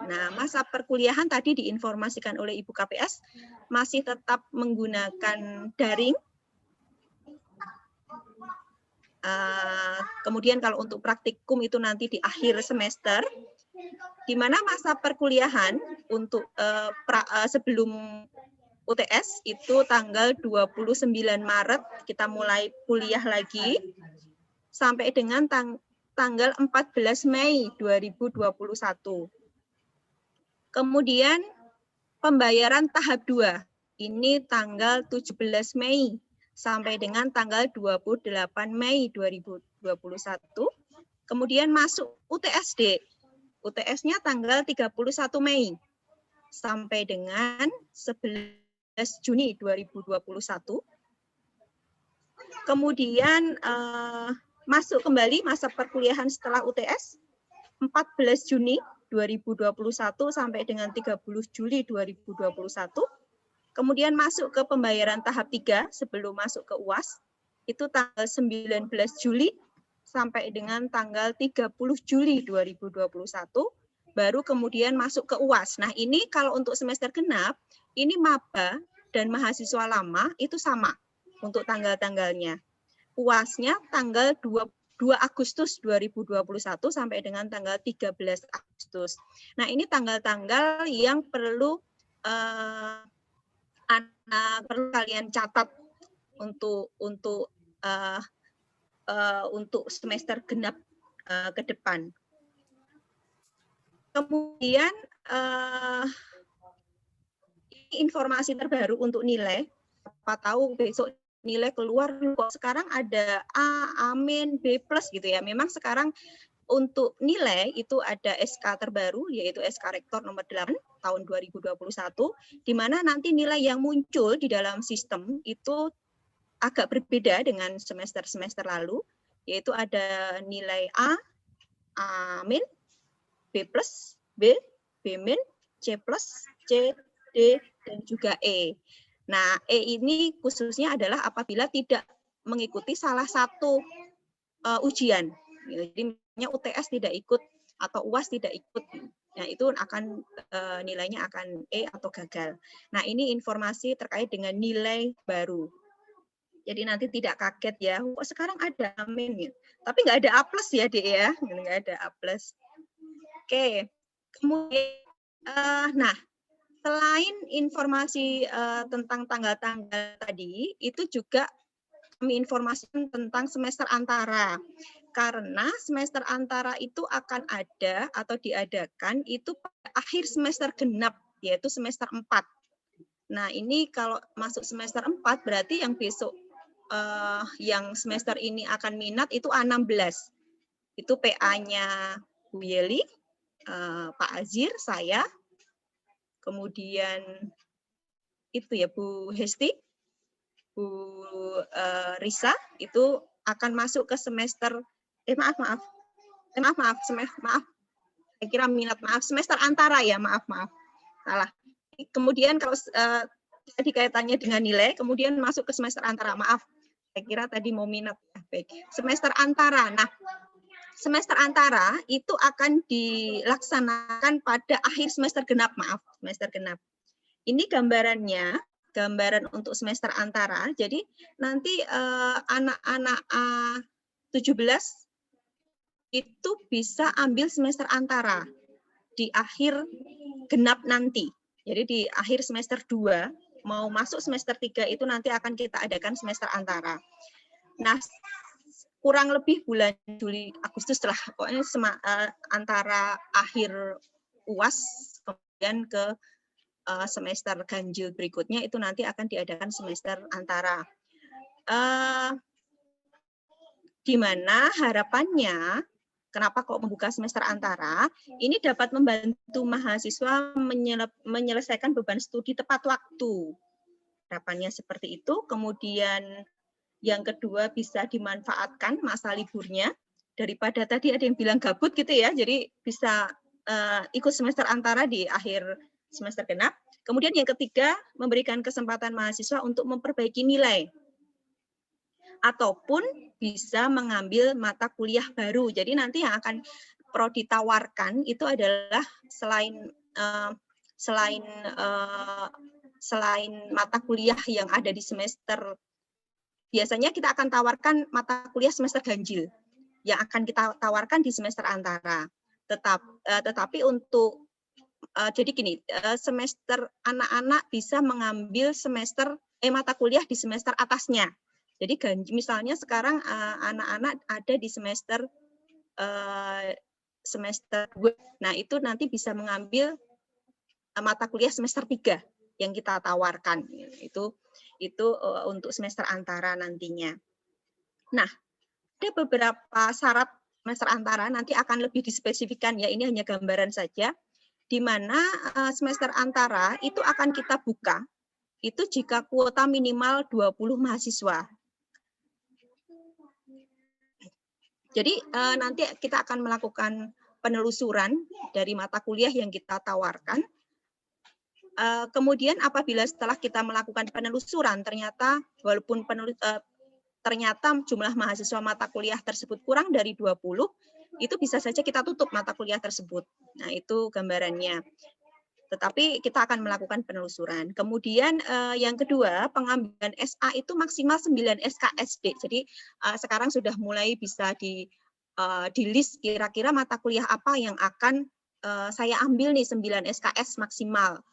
Nah, masa perkuliahan tadi diinformasikan oleh Ibu KPS masih tetap menggunakan daring. Kemudian kalau untuk praktikum itu nanti di akhir semester, di mana masa perkuliahan untuk sebelum UTS itu tanggal 29 Maret kita mulai kuliah lagi sampai dengan tanggal 14 Mei 2021. Kemudian pembayaran tahap 2 ini tanggal 17 Mei sampai dengan tanggal 28 Mei 2021. Kemudian masuk UTSD. UTS-nya tanggal 31 Mei sampai dengan 11 Juni 2021. Kemudian masuk kembali masa perkuliahan setelah UTS 14 Juni 2021 sampai dengan 30 Juli 2021. Kemudian masuk ke pembayaran tahap 3 sebelum masuk ke UAS itu tanggal 19 Juli sampai dengan tanggal 30 Juli 2021, baru kemudian masuk ke UAS. Nah, ini kalau untuk semester genap, ini maba dan mahasiswa lama itu sama untuk tanggal-tanggalnya. UAS-nya tanggal 2 Agustus 2021 sampai dengan tanggal 13 Agustus. Nah, ini tanggal-tanggal yang perlu perlu kalian catat untuk semester genap ke depan. Kemudian ini informasi terbaru untuk nilai. Apa tahu besok nilai keluar kok sekarang ada A, Amin, B+ gitu ya. Memang sekarang untuk nilai itu ada SK terbaru yaitu SK Rektor nomor 8 tahun 2021 di mana nanti nilai yang muncul di dalam sistem itu agak berbeda dengan semester-semester lalu, yaitu ada nilai A, A-, B+, B, B-, C+, C, D, dan juga E. Nah, E ini khususnya adalah apabila tidak mengikuti salah satu ujian. Jadi misalnya UTS tidak ikut atau UAS tidak ikut, nah itu akan nilainya akan E atau gagal. Nah, ini informasi terkait dengan nilai baru. Jadi nanti tidak kaget ya, kok sekarang ada Amin ya. Tapi nggak ada A+ ya, Dek ya, nggak ada A+. Oke, kemudian, nah selain informasi tentang tanggal-tanggal tadi, itu juga kami informasikan tentang semester antara. Karena semester antara itu akan ada atau diadakan itu pada akhir semester genap, yaitu semester 4. Nah, ini kalau masuk semester 4 berarti yang besok yang semester ini akan minat itu A16. Itu PA-nya Bu Yeli, Pak Azir, saya, kemudian itu ya Bu Hesti, Bu Risa, itu akan masuk ke semester, maaf, saya kira minat, semester antara ya, maaf, salah. Kemudian kalau tadi kaitannya dengan nilai, kemudian masuk ke semester antara, maaf, saya kira tadi mau minat, ya. Baik. Semester antara, nah semester antara itu akan dilaksanakan pada akhir semester genap, semester genap. Ini gambarannya, gambaran untuk semester antara. Jadi nanti anak-anak A17 itu bisa ambil semester antara di akhir genap nanti. Jadi di akhir semester 2 mau masuk semester 3 itu nanti akan kita adakan semester antara. Nah, kurang lebih bulan Juli Agustus lah, pokoknya antara akhir UAS kemudian ke semester ganjil berikutnya itu nanti akan diadakan semester antara. Di mana harapannya kenapa kok membuka semester antara, ini dapat membantu mahasiswa menyelesaikan beban studi tepat waktu. Harapannya seperti itu. Kemudian yang kedua bisa dimanfaatkan masa liburnya, daripada tadi ada yang bilang gabut gitu ya, jadi bisa ikut semester antara di akhir semester genap. Kemudian yang ketiga, memberikan kesempatan mahasiswa untuk memperbaiki nilai, ataupun bisa mengambil mata kuliah baru. Jadi nanti yang akan prodi tawarkan itu adalah selain mata kuliah yang ada di semester, biasanya kita akan tawarkan mata kuliah semester ganjil yang akan kita tawarkan di semester antara. Tetapi untuk jadi gini, semester anak-anak bisa mengambil mata kuliah di semester atasnya. Jadi misalnya sekarang anak-anak ada di semester 2. Nah, itu nanti bisa mengambil mata kuliah semester 3 yang kita tawarkan. Itu untuk semester antara nantinya. Nah, ada beberapa syarat semester antara, nanti akan lebih dispesifikan ya, ini hanya gambaran saja, di mana semester antara itu akan kita buka, itu jika kuota minimal 20 mahasiswa. Jadi nanti kita akan melakukan penelusuran dari mata kuliah yang kita tawarkan. Kemudian apabila setelah kita melakukan penelusuran, ternyata walaupun ternyata jumlah mahasiswa mata kuliah tersebut kurang dari 20, itu bisa saja kita tutup mata kuliah tersebut. Nah, itu gambarannya. Tetapi kita akan melakukan penelusuran. Kemudian yang kedua, pengambilan SA itu maksimal 9 SKSD. Jadi sekarang sudah mulai bisa di list kira-kira mata kuliah apa yang akan saya ambil nih 9 SKS maksimal.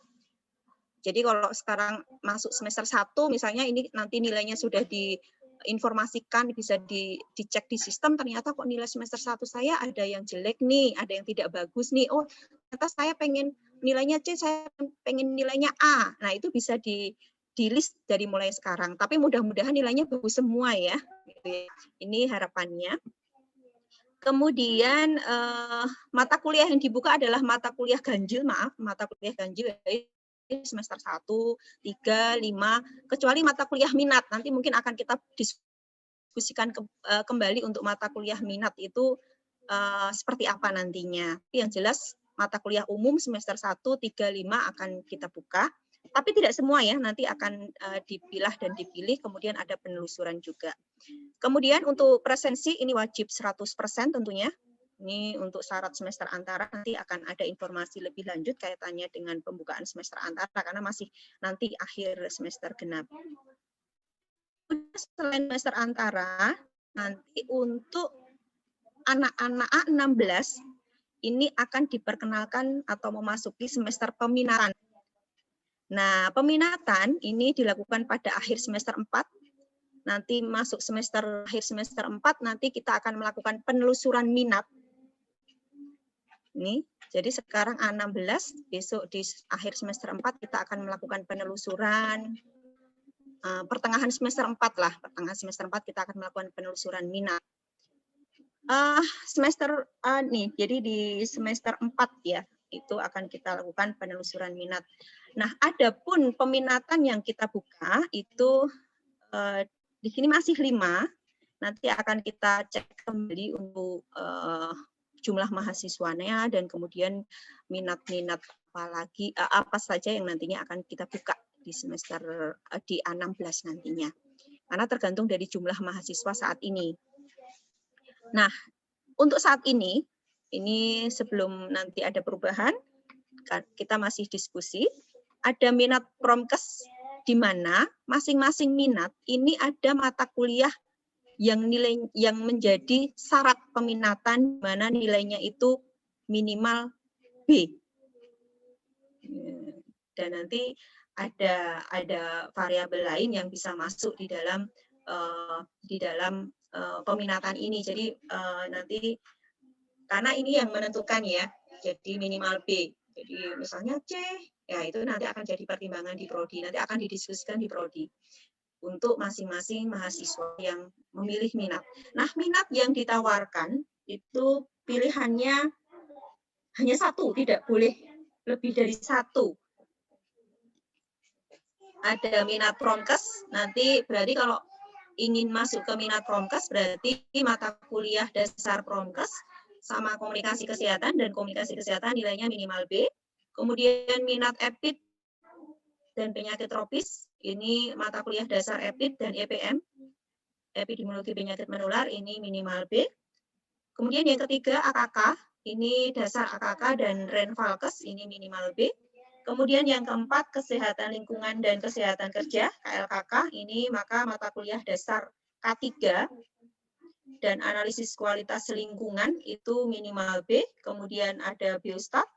Jadi kalau sekarang masuk semester 1 misalnya ini nanti nilainya sudah diinformasikan, bisa dicek di sistem, ternyata kok nilai semester 1 saya ada yang jelek nih, ada yang tidak bagus nih. Oh, ternyata saya pengen nilainya C, saya pengen nilainya A. Nah, itu bisa di list dari mulai sekarang. Tapi mudah-mudahan nilainya bagus semua ya. Ini harapannya. Kemudian mata kuliah yang dibuka adalah mata kuliah ganjil, mata kuliah ganjil semester 1, 3, 5, kecuali mata kuliah minat. Nanti mungkin akan kita diskusikan kembali untuk mata kuliah minat itu seperti apa nantinya. Yang jelas mata kuliah umum semester 1, 3, 5 akan kita buka. Tapi tidak semua ya, nanti akan dipilah dan dipilih, kemudian ada penelusuran juga. Kemudian untuk presensi ini wajib 100% tentunya. Ini untuk syarat semester antara, nanti akan ada informasi lebih lanjut kaitannya dengan pembukaan semester antara, karena masih nanti akhir semester genap. Selain semester antara, nanti untuk anak-anak A16, ini akan diperkenalkan atau memasuki semester peminatan. Nah, peminatan ini dilakukan pada akhir semester 4, nanti masuk akhir semester 4, nanti kita akan melakukan penelusuran minat. Ini, jadi sekarang A16, besok di akhir semester 4 kita akan melakukan penelusuran, pertengahan semester 4 lah, pertengahan semester 4 kita akan melakukan penelusuran minat. Semester nih, jadi di semester 4 ya, itu akan kita lakukan penelusuran minat. Nah, adapun peminatan yang kita buka itu di sini masih 5, nanti akan kita cek kembali untuk jumlah mahasiswanya dan kemudian minat-minat apa saja yang nantinya akan kita buka di semester di A16 nantinya. Karena tergantung dari jumlah mahasiswa saat ini. Nah, untuk saat ini sebelum nanti ada perubahan, kita masih diskusi, ada minat promkes di mana masing-masing minat ini ada mata kuliah yang menjadi syarat peminatan, di mana nilainya itu minimal B. Dan nanti ada variabel lain yang bisa masuk di dalam peminatan ini. Jadi nanti karena ini yang menentukan ya, jadi minimal B. Jadi misalnya C, ya itu nanti akan jadi pertimbangan di prodi. Nanti akan didiskusikan di prodi untuk masing-masing mahasiswa yang memilih minat. Nah, minat yang ditawarkan itu pilihannya hanya satu, tidak boleh lebih dari satu. Ada minat promkes, nanti berarti kalau ingin masuk ke minat promkes berarti mata kuliah dasar promkes sama komunikasi kesehatan, dan komunikasi kesehatan nilainya minimal B. Kemudian minat EPID dan penyakit tropis, ini mata kuliah dasar EPID dan EPM, epidemiologi penyakit menular, ini minimal B. Kemudian yang ketiga AKK, ini dasar AKK dan Renvalkes, ini minimal B. Kemudian yang keempat, kesehatan lingkungan dan kesehatan kerja, KLKK, ini maka mata kuliah dasar K3 dan analisis kualitas lingkungan itu minimal B. Kemudian ada biostat.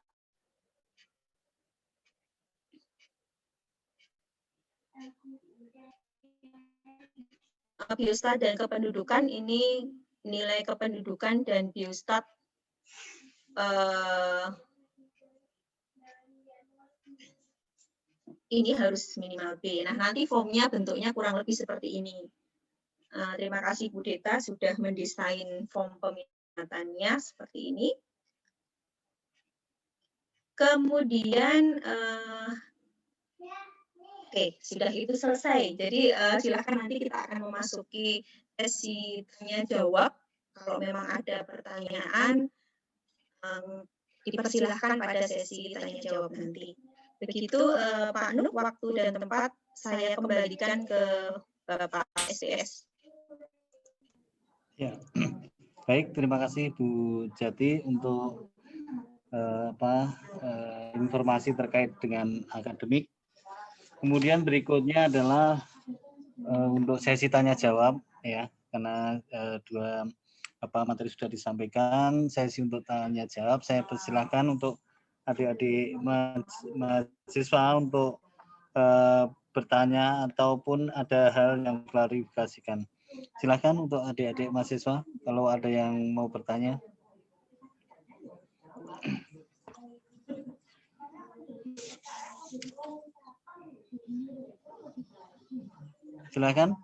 Biostat dan kependudukan, ini nilai kependudukan dan biostat ini harus minimal B. Nah, nanti formnya bentuknya kurang lebih seperti ini. Terima kasih Bu Deta sudah mendesain form peminatannya seperti ini. Kemudian, oke, sudah itu selesai. Jadi silakan nanti kita akan memasuki sesi tanya jawab. Kalau memang ada pertanyaan, dipersilahkan pada sesi tanya jawab nanti. Begitu Pak Nuk, waktu dan tempat saya kembalikan ke Bapak SDS. Ya, baik, terima kasih Bu Jati untuk informasi terkait dengan akademik. Kemudian berikutnya adalah untuk sesi tanya jawab ya, karena dua materi sudah disampaikan. Sesi untuk tanya jawab, saya persilahkan untuk adik-adik mahasiswa untuk bertanya ataupun ada hal yang klarifikasikan. Silakan untuk adik-adik mahasiswa kalau ada yang mau bertanya. Silakan.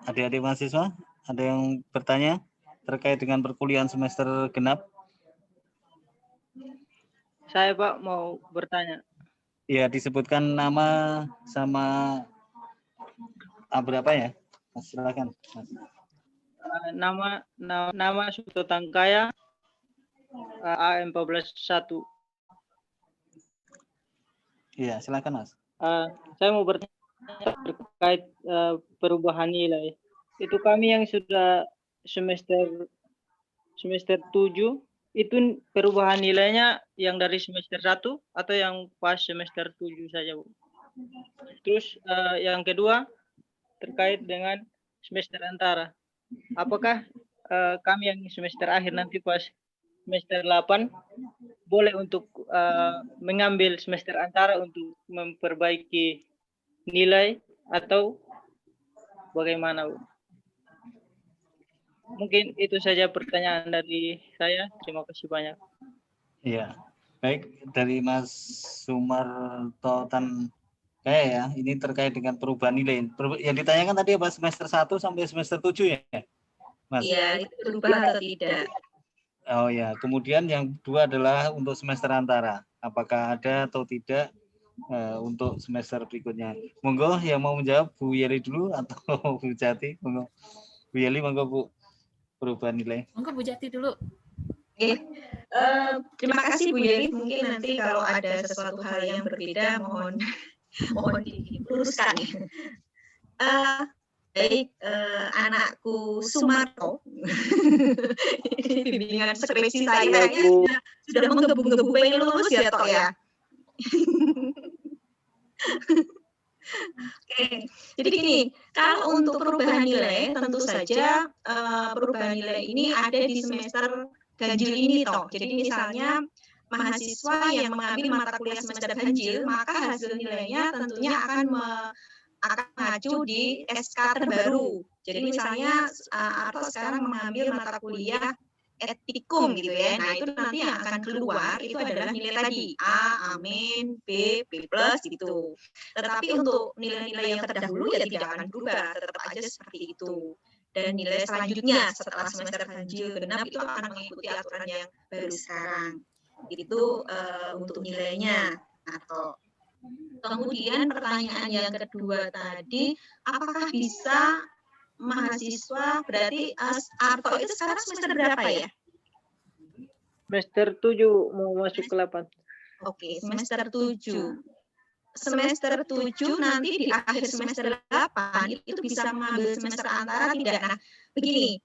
Adik-adik mahasiswa, ada yang bertanya terkait dengan perkuliahan semester genap? Saya Pak mau bertanya. Ya, disebutkan nama sama berapa ya? Mas, silakan. Mas. Nama Suto Tangkaya, AM141. Iya, silakan Mas. Saya mau bertanya terkait perubahan nilai. Itu kami yang sudah semester 7, itu perubahan nilainya yang dari semester 1 atau yang pas semester 7 saja, Bu? Terus yang kedua terkait dengan semester antara. Apakah kami yang semester akhir nanti pas semester 8 boleh untuk mengambil semester antara untuk memperbaiki nilai atau bagaimana, Bu? Mungkin itu saja pertanyaan dari saya. Terima kasih banyak. Iya, baik dari Mas Sumarto Tan Kaya ya, ini terkait dengan perubahan nilai. Yang ditanyakan tadi apa semester 1 sampai semester 7 ya, Mas? Iya, itu berubah atau tidak? Oh ya, kemudian yang kedua adalah untuk semester antara. Apakah ada atau tidak untuk semester berikutnya? Monggo yang mau menjawab Bu Yeli dulu atau Bu Jati? Monggo. Bu Yeli, monggo Bu. Perubahan nilai. Monggo Bu Jati dulu. Oke, terima kasih Bu Yeli. Mungkin nanti kalau ada sesuatu hal yang berbeda, mohon diluruskan. Baik, anakku Sumarto, bimbingan skripsi saya sudah menggebu-gebu pengen lulus ya Tok ya. Oke, jadi gini, kalau untuk perubahan nilai, tentu saja perubahan nilai ini ada di semester ganjil ini toh. Jadi misalnya mahasiswa yang mengambil mata kuliah semester ganjil, maka hasil nilainya tentunya akan mengacu di SK terbaru. Jadi misalnya atau sekarang mengambil mata kuliah etikum gitu ya. Nah, itu nanti yang akan keluar itu adalah nilai tadi A, amin, B, B+ gitu. Tetapi untuk nilai-nilai yang terdahulu ya tidak akan berubah, tetap aja seperti itu. Dan nilai selanjutnya setelah semester ganjil genap itu akan mengikuti aturan yang baru sekarang. Itu untuk nilainya. Atau kemudian pertanyaan yang kedua tadi, apakah bisa mahasiswa berarti Arto itu sekarang semester berapa ya? Semester 7 mau masuk ke 8. Oke, semester 7. Semester 7 nanti di akhir semester 8 itu bisa mengambil semester antara tidak. Nah, begini.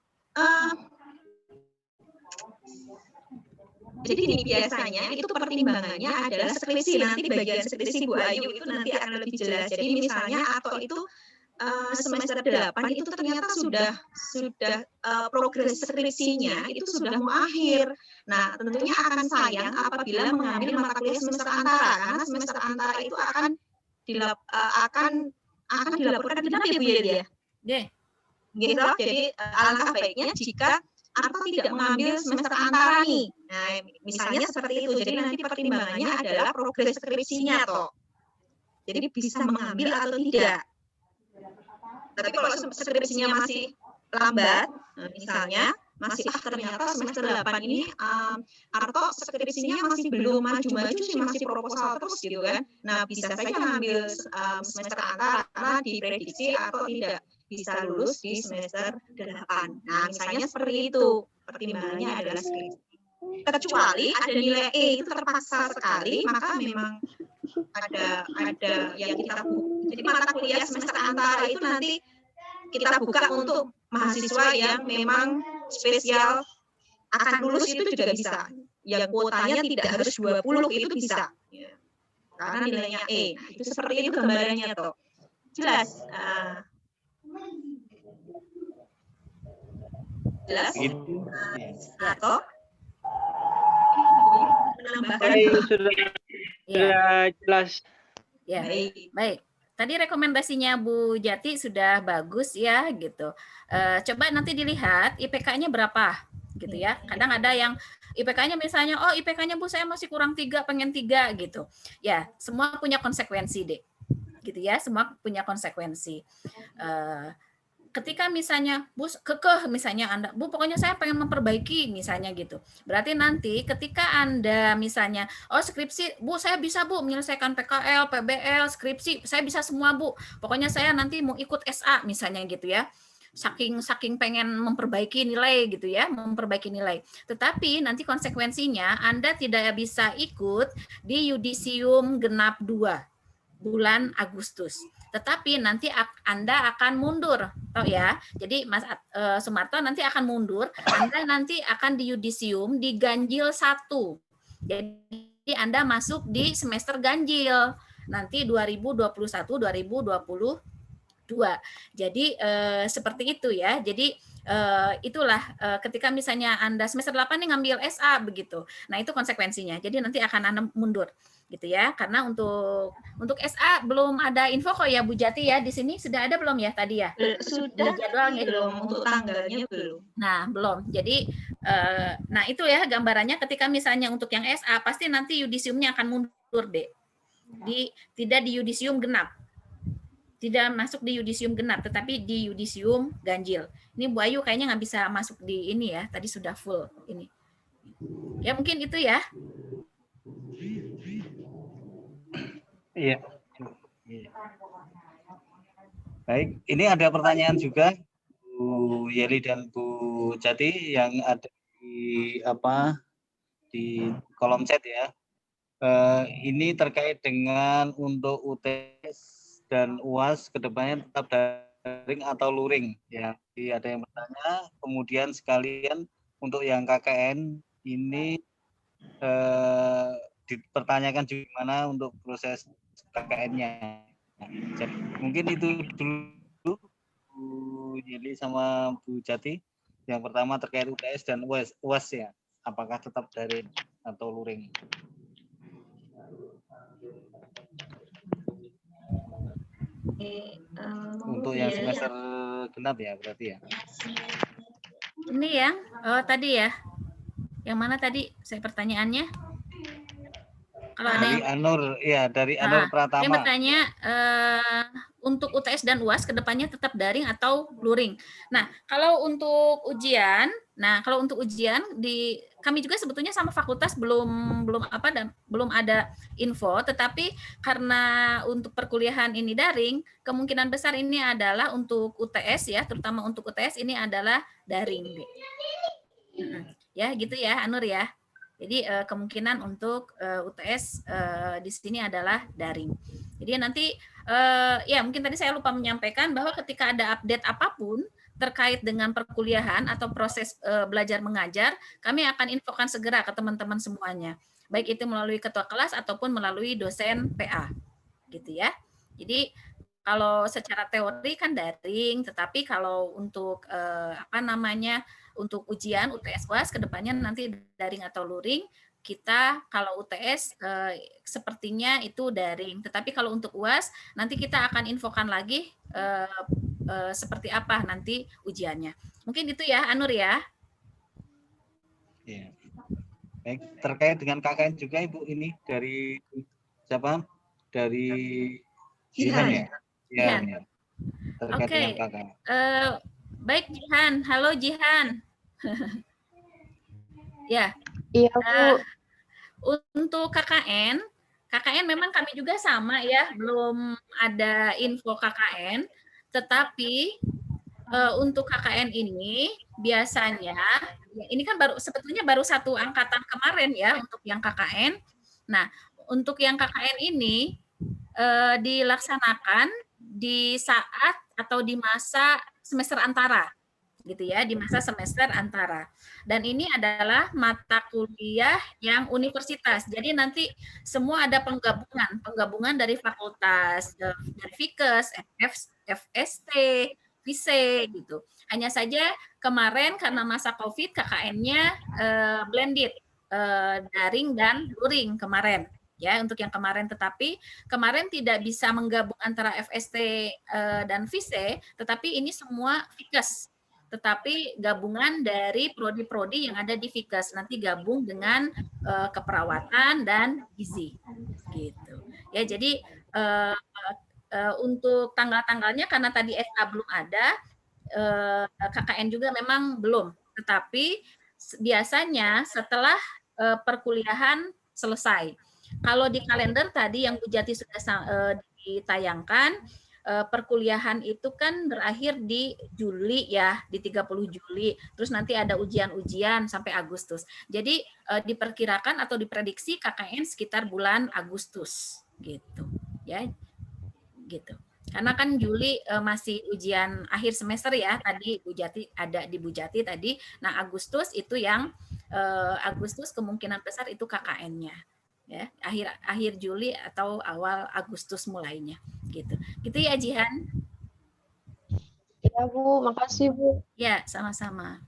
Jadi gini, biasanya itu pertimbangannya adalah skripsi. Nanti bagian skripsi Bu Ayu itu nanti akan lebih jelas. Jadi misalnya atau itu semester 8 itu ternyata sudah progres skripsinya itu sudah mau akhir. Nah, tentunya akan sayang apabila mengambil mata kuliah semester antara, karena semester antara itu akan dilaporkan genap ya Bu Yeli ya? Gitu. Jadi alangkah baiknya jika atau tidak mengambil semester antara nih. Nah, misalnya seperti itu. Jadi nanti pertimbangannya adalah progres skripsinya toh. Jadi bisa mengambil atau tidak. Tapi kalau skripsinya masih lambat, misalnya masih ternyata semester 8 ini Arto skripsinya masih belum maju-maju sih, masih proposal terus gitu kan. Nah, bisa saja mengambil semester antara karena diprediksi atau tidak bisa lulus di semester 8. Nah, misalnya seperti itu. Pertimbangannya adalah skripsi. Kecuali ada nilai E itu terpaksa sekali, maka memang ada yang kita buka. Jadi mata kuliah semester antara itu nanti kita buka untuk mahasiswa yang memang spesial akan lulus itu juga bisa. Yang kuotanya tidak harus 20 itu bisa. Ya. Karena nilainya E. Nah, itu seperti itu gambarannya toh. Jelas. Jelas? Atau menambahkan Sudah jelas. Ya, baik. Tadi rekomendasinya Bu Jati sudah bagus ya gitu. Coba nanti dilihat IPK-nya berapa gitu ya. Kadang ada yang IPK-nya misalnya, oh IPK-nya Bu saya masih kurang 3, pengen 3 gitu. Ya, semua punya konsekuensi deh. Gitu ya, semua punya konsekuensi. Ketika misalnya Bu kekeh misalnya Anda, Bu pokoknya saya pengen memperbaiki misalnya gitu. Berarti nanti ketika Anda misalnya, oh skripsi Bu saya bisa Bu menyelesaikan PKL, PBL, skripsi, saya bisa semua Bu. Pokoknya saya nanti mau ikut SA misalnya gitu ya. Saking pengen memperbaiki nilai gitu ya, memperbaiki nilai. Tetapi nanti konsekuensinya Anda tidak bisa ikut di yudisium genap 2 bulan Agustus. Tetapi nanti Anda akan mundur, toh ya. Jadi Mas Sumarto nanti akan mundur, Anda nanti akan di yudisium di ganjil 1. Jadi Anda masuk di semester ganjil nanti 2021-2022. Jadi seperti itu ya. Jadi itulah ketika misalnya Anda semester 8 nih ngambil SA begitu. Nah, itu konsekuensinya. Jadi nanti akan Anda mundur gitu ya. Karena untuk SA belum ada info kok ya Bu Jati ya. Di sini sudah ada belum ya tadi ya? Sudah jadwalnya belum, untuk tanggalnya belum. Nah, belum. Jadi nah itu ya gambarannya ketika misalnya untuk yang SA pasti nanti yudisiumnya akan mundur, Dek. Tidak di yudisium genap. Tidak masuk di yudisium genap, tetapi di yudisium ganjil. Ini Bu Ayu kayaknya nggak bisa masuk di ini ya, tadi sudah full ini. Ya mungkin itu ya. Iya. Baik, ini ada pertanyaan juga Bu Yeli dan Bu Jati yang ada di kolom chat ya. Ini terkait dengan untuk UTS dan UAS kedepannya tetap daring atau luring ya. Jadi ada yang bertanya, kemudian sekalian untuk yang KKN ini dipertanyakan juga gimana untuk proses KKN-nya. Jadi mungkin itu dulu Bu Yeli sama Bu Jati. Yang pertama terkait UTS dan UAS ya. Apakah tetap daring atau luring? Untuk yang semester genap ya berarti ya. Ini yang tadi ya. Yang mana tadi saya pertanyaannya? Kalau ada Dari Anur ya, dari Anur Pratama. Yang bertanya untuk UTS dan UAS kedepannya tetap daring atau luring. Nah, kalau untuk ujian, kami juga sebetulnya sama fakultas belum ada info, tetapi karena untuk perkuliahan ini daring, kemungkinan besar ini adalah untuk UTS ya, terutama untuk UTS ini adalah daring. Ya, gitu ya, Anur ya. Jadi kemungkinan untuk UTS di sini adalah daring. Jadi nanti ya mungkin tadi saya lupa menyampaikan bahwa ketika ada update apapun terkait dengan perkuliahan atau proses belajar mengajar, kami akan infokan segera ke teman-teman semuanya. Baik itu melalui ketua kelas ataupun melalui dosen PA. Gitu ya. Jadi kalau secara teori kan daring, tetapi kalau untuk untuk ujian UTS UAS kedepannya nanti daring atau luring, kita kalau UTS sepertinya itu daring, tetapi kalau untuk UAS nanti kita akan infokan lagi seperti apa nanti ujiannya. Mungkin itu ya, Anur ya. Ya. Baik, terkait dengan KKN juga Ibu, ini dari siapa? Dari Jihan ya? Jihan. Ya. Terkait dengan KKN. Baik Jihan, halo Jihan. Ya. Iya Bu. Untuk KKN memang kami juga sama ya, belum ada info KKN, tetapi untuk KKN ini biasanya, ini kan sebetulnya baru satu angkatan kemarin ya untuk yang KKN. Nah, untuk yang KKN ini dilaksanakan di saat atau di masa semester antara, gitu ya, di masa semester antara. Dan ini adalah mata kuliah yang universitas. Jadi nanti semua ada penggabungan dari fakultas, dari FIKES, FST, FISE gitu. Hanya saja kemarin karena masa COVID KKN-nya blended, daring dan luring kemarin. Ya, untuk yang kemarin, tetapi kemarin tidak bisa menggabung antara FST dan FISE, tetapi ini semua FIKES. Tetapi gabungan dari prodi-prodi yang ada di FIKES nanti gabung dengan keperawatan dan gizi gitu ya. Jadi untuk tanggal-tanggalnya karena tadi FA belum ada, KKN juga memang belum, tetapi biasanya setelah perkuliahan selesai. Kalau di kalender tadi yang Bu Jati sudah ditayangkan, perkuliahan itu kan berakhir di Juli ya, di 30 Juli. Terus nanti ada ujian-ujian sampai Agustus. Jadi diperkirakan atau diprediksi KKN sekitar bulan Agustus gitu. Ya. Gitu. Karena kan Juli masih ujian akhir semester ya, tadi Bu Jati ada di Bu Jati tadi. Nah, Agustus itu yang Agustus kemungkinan besar itu KKN-nya. Ya, akhir Juli atau awal Agustus mulainya gitu ya Jihan. Ya Bu, makasih Bu. Ya, sama-sama.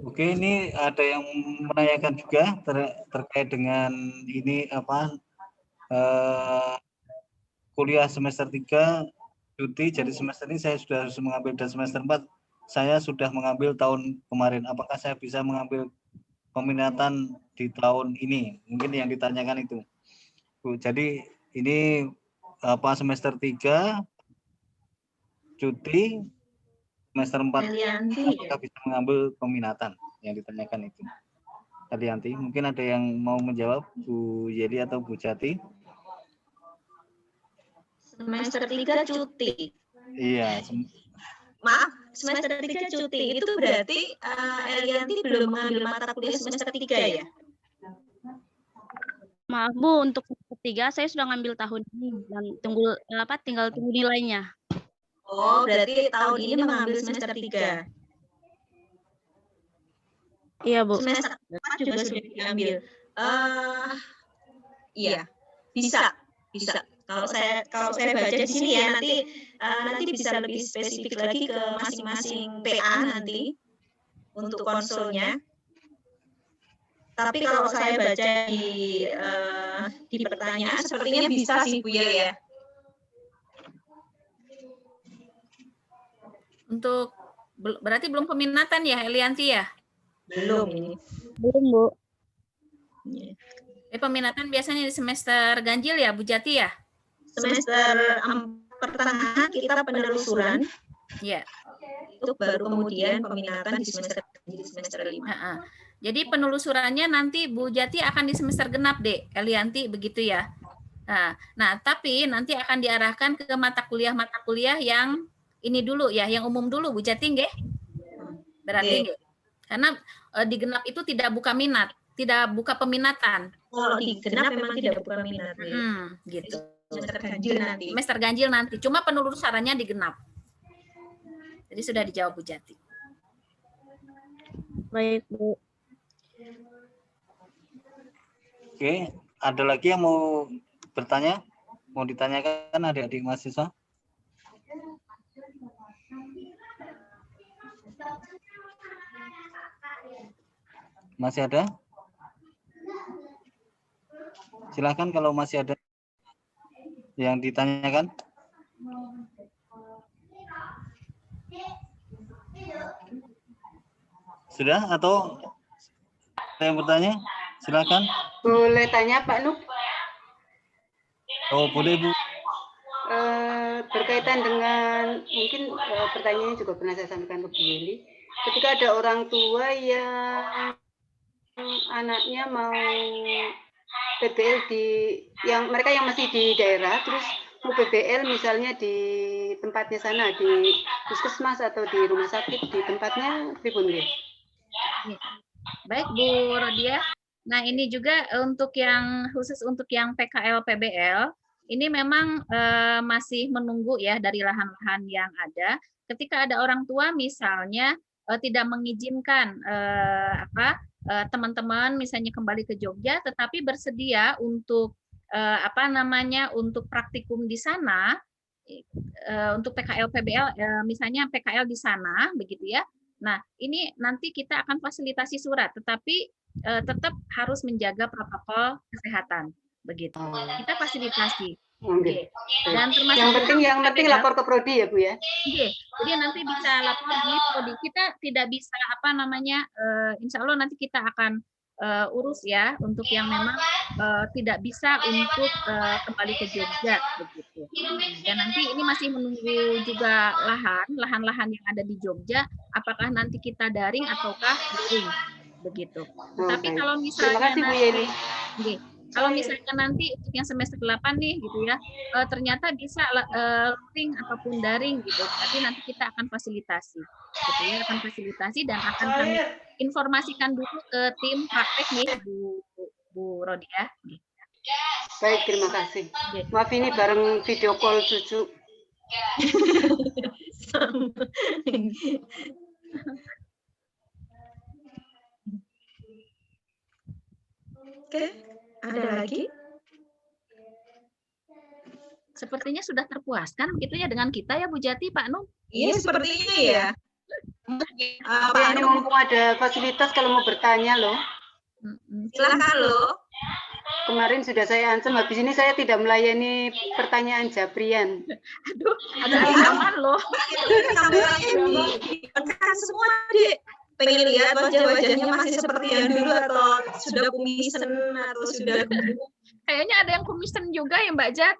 Oke, ini ada yang menanyakan juga terkait dengan ini apa kuliah semester 3 cuti, jadi semester ini saya sudah harus mengambil, dan semester 4 saya sudah mengambil tahun kemarin. Apakah saya bisa mengambil peminatan di tahun ini? Mungkin yang ditanyakan itu, Bu. Jadi ini apa semester 3 cuti, semester 4 apakah bisa mengambil peminatan, yang ditanyakan itu. Alianti, mungkin ada yang mau menjawab, Bu Yeli atau Bu Jati? Semester 3 cuti. Iya, Maaf, semester 3 cuti. Itu berarti Elianti belum mengambil mata kuliah semester 3 ya? Maaf Bu, untuk semester 3 saya sudah ngambil tahun ini dan tinggal tunggu nilainya. Oh, berarti tahun ini mengambil semester 3. Iya Bu. Semester 4 juga sudah diambil. Iya, bisa. Kalau saya baca di sini ya, nanti bisa lebih spesifik lagi ke masing-masing PA nanti untuk konsulnya. Tapi kalau saya baca di pertanyaan sepertinya bisa sih Bu ya. Untuk berarti belum peminatan ya, Elianti ya? Belum ini. Belum Bu. Peminatan biasanya di semester ganjil ya, Bu Jati ya? Semester pertengahan kita penelusuran. Ya. Itu baru kemudian peminatan di semester 5. Jadi penelusurannya nanti Bu Jati akan di semester genap deh, Elianti, begitu ya. Nah, tapi nanti akan diarahkan ke mata kuliah yang ini dulu ya, yang umum dulu Bu Jati nggih? Berarti nggih. Karena di genap itu tidak buka minat, tidak buka peminatan. Kalau di genap memang tidak buka minat. Gitu. Semester ganjil nanti. Cuma penelusurannya di genap. Jadi sudah dijawab Bu Jati. Baik Bu. Oke, ada lagi yang mau bertanya? Mau ditanyakan adik-adik mahasiswa? Masih ada? Silakan kalau masih ada yang ditanyakan. Sudah atau ada yang bertanya? Silakan. Boleh tanya Pak Nuk? Oh, boleh Bu. Berkaitan dengan mungkin pertanyaannya juga pernah saya sampaikan ke Bu Yeli. Ketika ada orang tua yang anaknya mau PBL yang mereka yang masih di daerah, terus mau PBL misalnya di tempatnya sana, di puskesmas atau di rumah sakit, di tempatnya pripun nggih? Baik Bu Rodia. Nah, ini juga untuk yang khusus untuk yang PKL PBL, ini memang masih menunggu ya dari lahan-lahan yang ada. Ketika ada orang tua misalnya tidak mengizinkan teman-teman misalnya kembali ke Jogja, tetapi bersedia untuk untuk praktikum di sana, untuk PKL PBL misalnya PKL di sana begitu ya. Nah, ini nanti kita akan fasilitasi surat, tetapi tetap harus menjaga protokol kesehatan begitu. Kita fasilitasi. Okay. Dan termasuk yang penting lapor ke prodi ya Bu ya. Jadi nanti bisa lapor di prodi. Kita tidak bisa insya Allah nanti kita akan urus ya untuk yang memang tidak bisa untuk kembali ke Jogja begitu. Dan nanti ini masih menunggu juga lahan-lahan yang ada di Jogja, apakah nanti kita daring ataukah daring begitu. Tapi kalau misalnya kalau misalnya nanti untuk yang semester 8 nih gitu ya, ternyata bisa luring ataupun daring gitu. Tapi nanti kita akan fasilitasi. Gitu ya, akan fasilitasi dan akan kami informasikan dulu ke tim praktek nih Bu Rodia. Baik, terima kasih. Maaf ini bareng video call cucu. Oke, ada lagi? Sepertinya sudah terpuaskan gitu ya dengan kita ya Bu Jati, Pak Num. Iya, sepertinya ya. Pak Ini Num, mumpung ada fasilitas kalau mau bertanya loh. silakan loh. Kemarin sudah saya ansem, habis ini saya tidak melayani pertanyaan Japrian. Aduh, ada ancaman loh. Itu kameranya ditekan semua, Dek. Pengen lihat wajah-wajahnya masih seperti yang dulu atau sudah kumisen atau sudah Kayaknya ada yang kumisen juga ya Mbak Jat.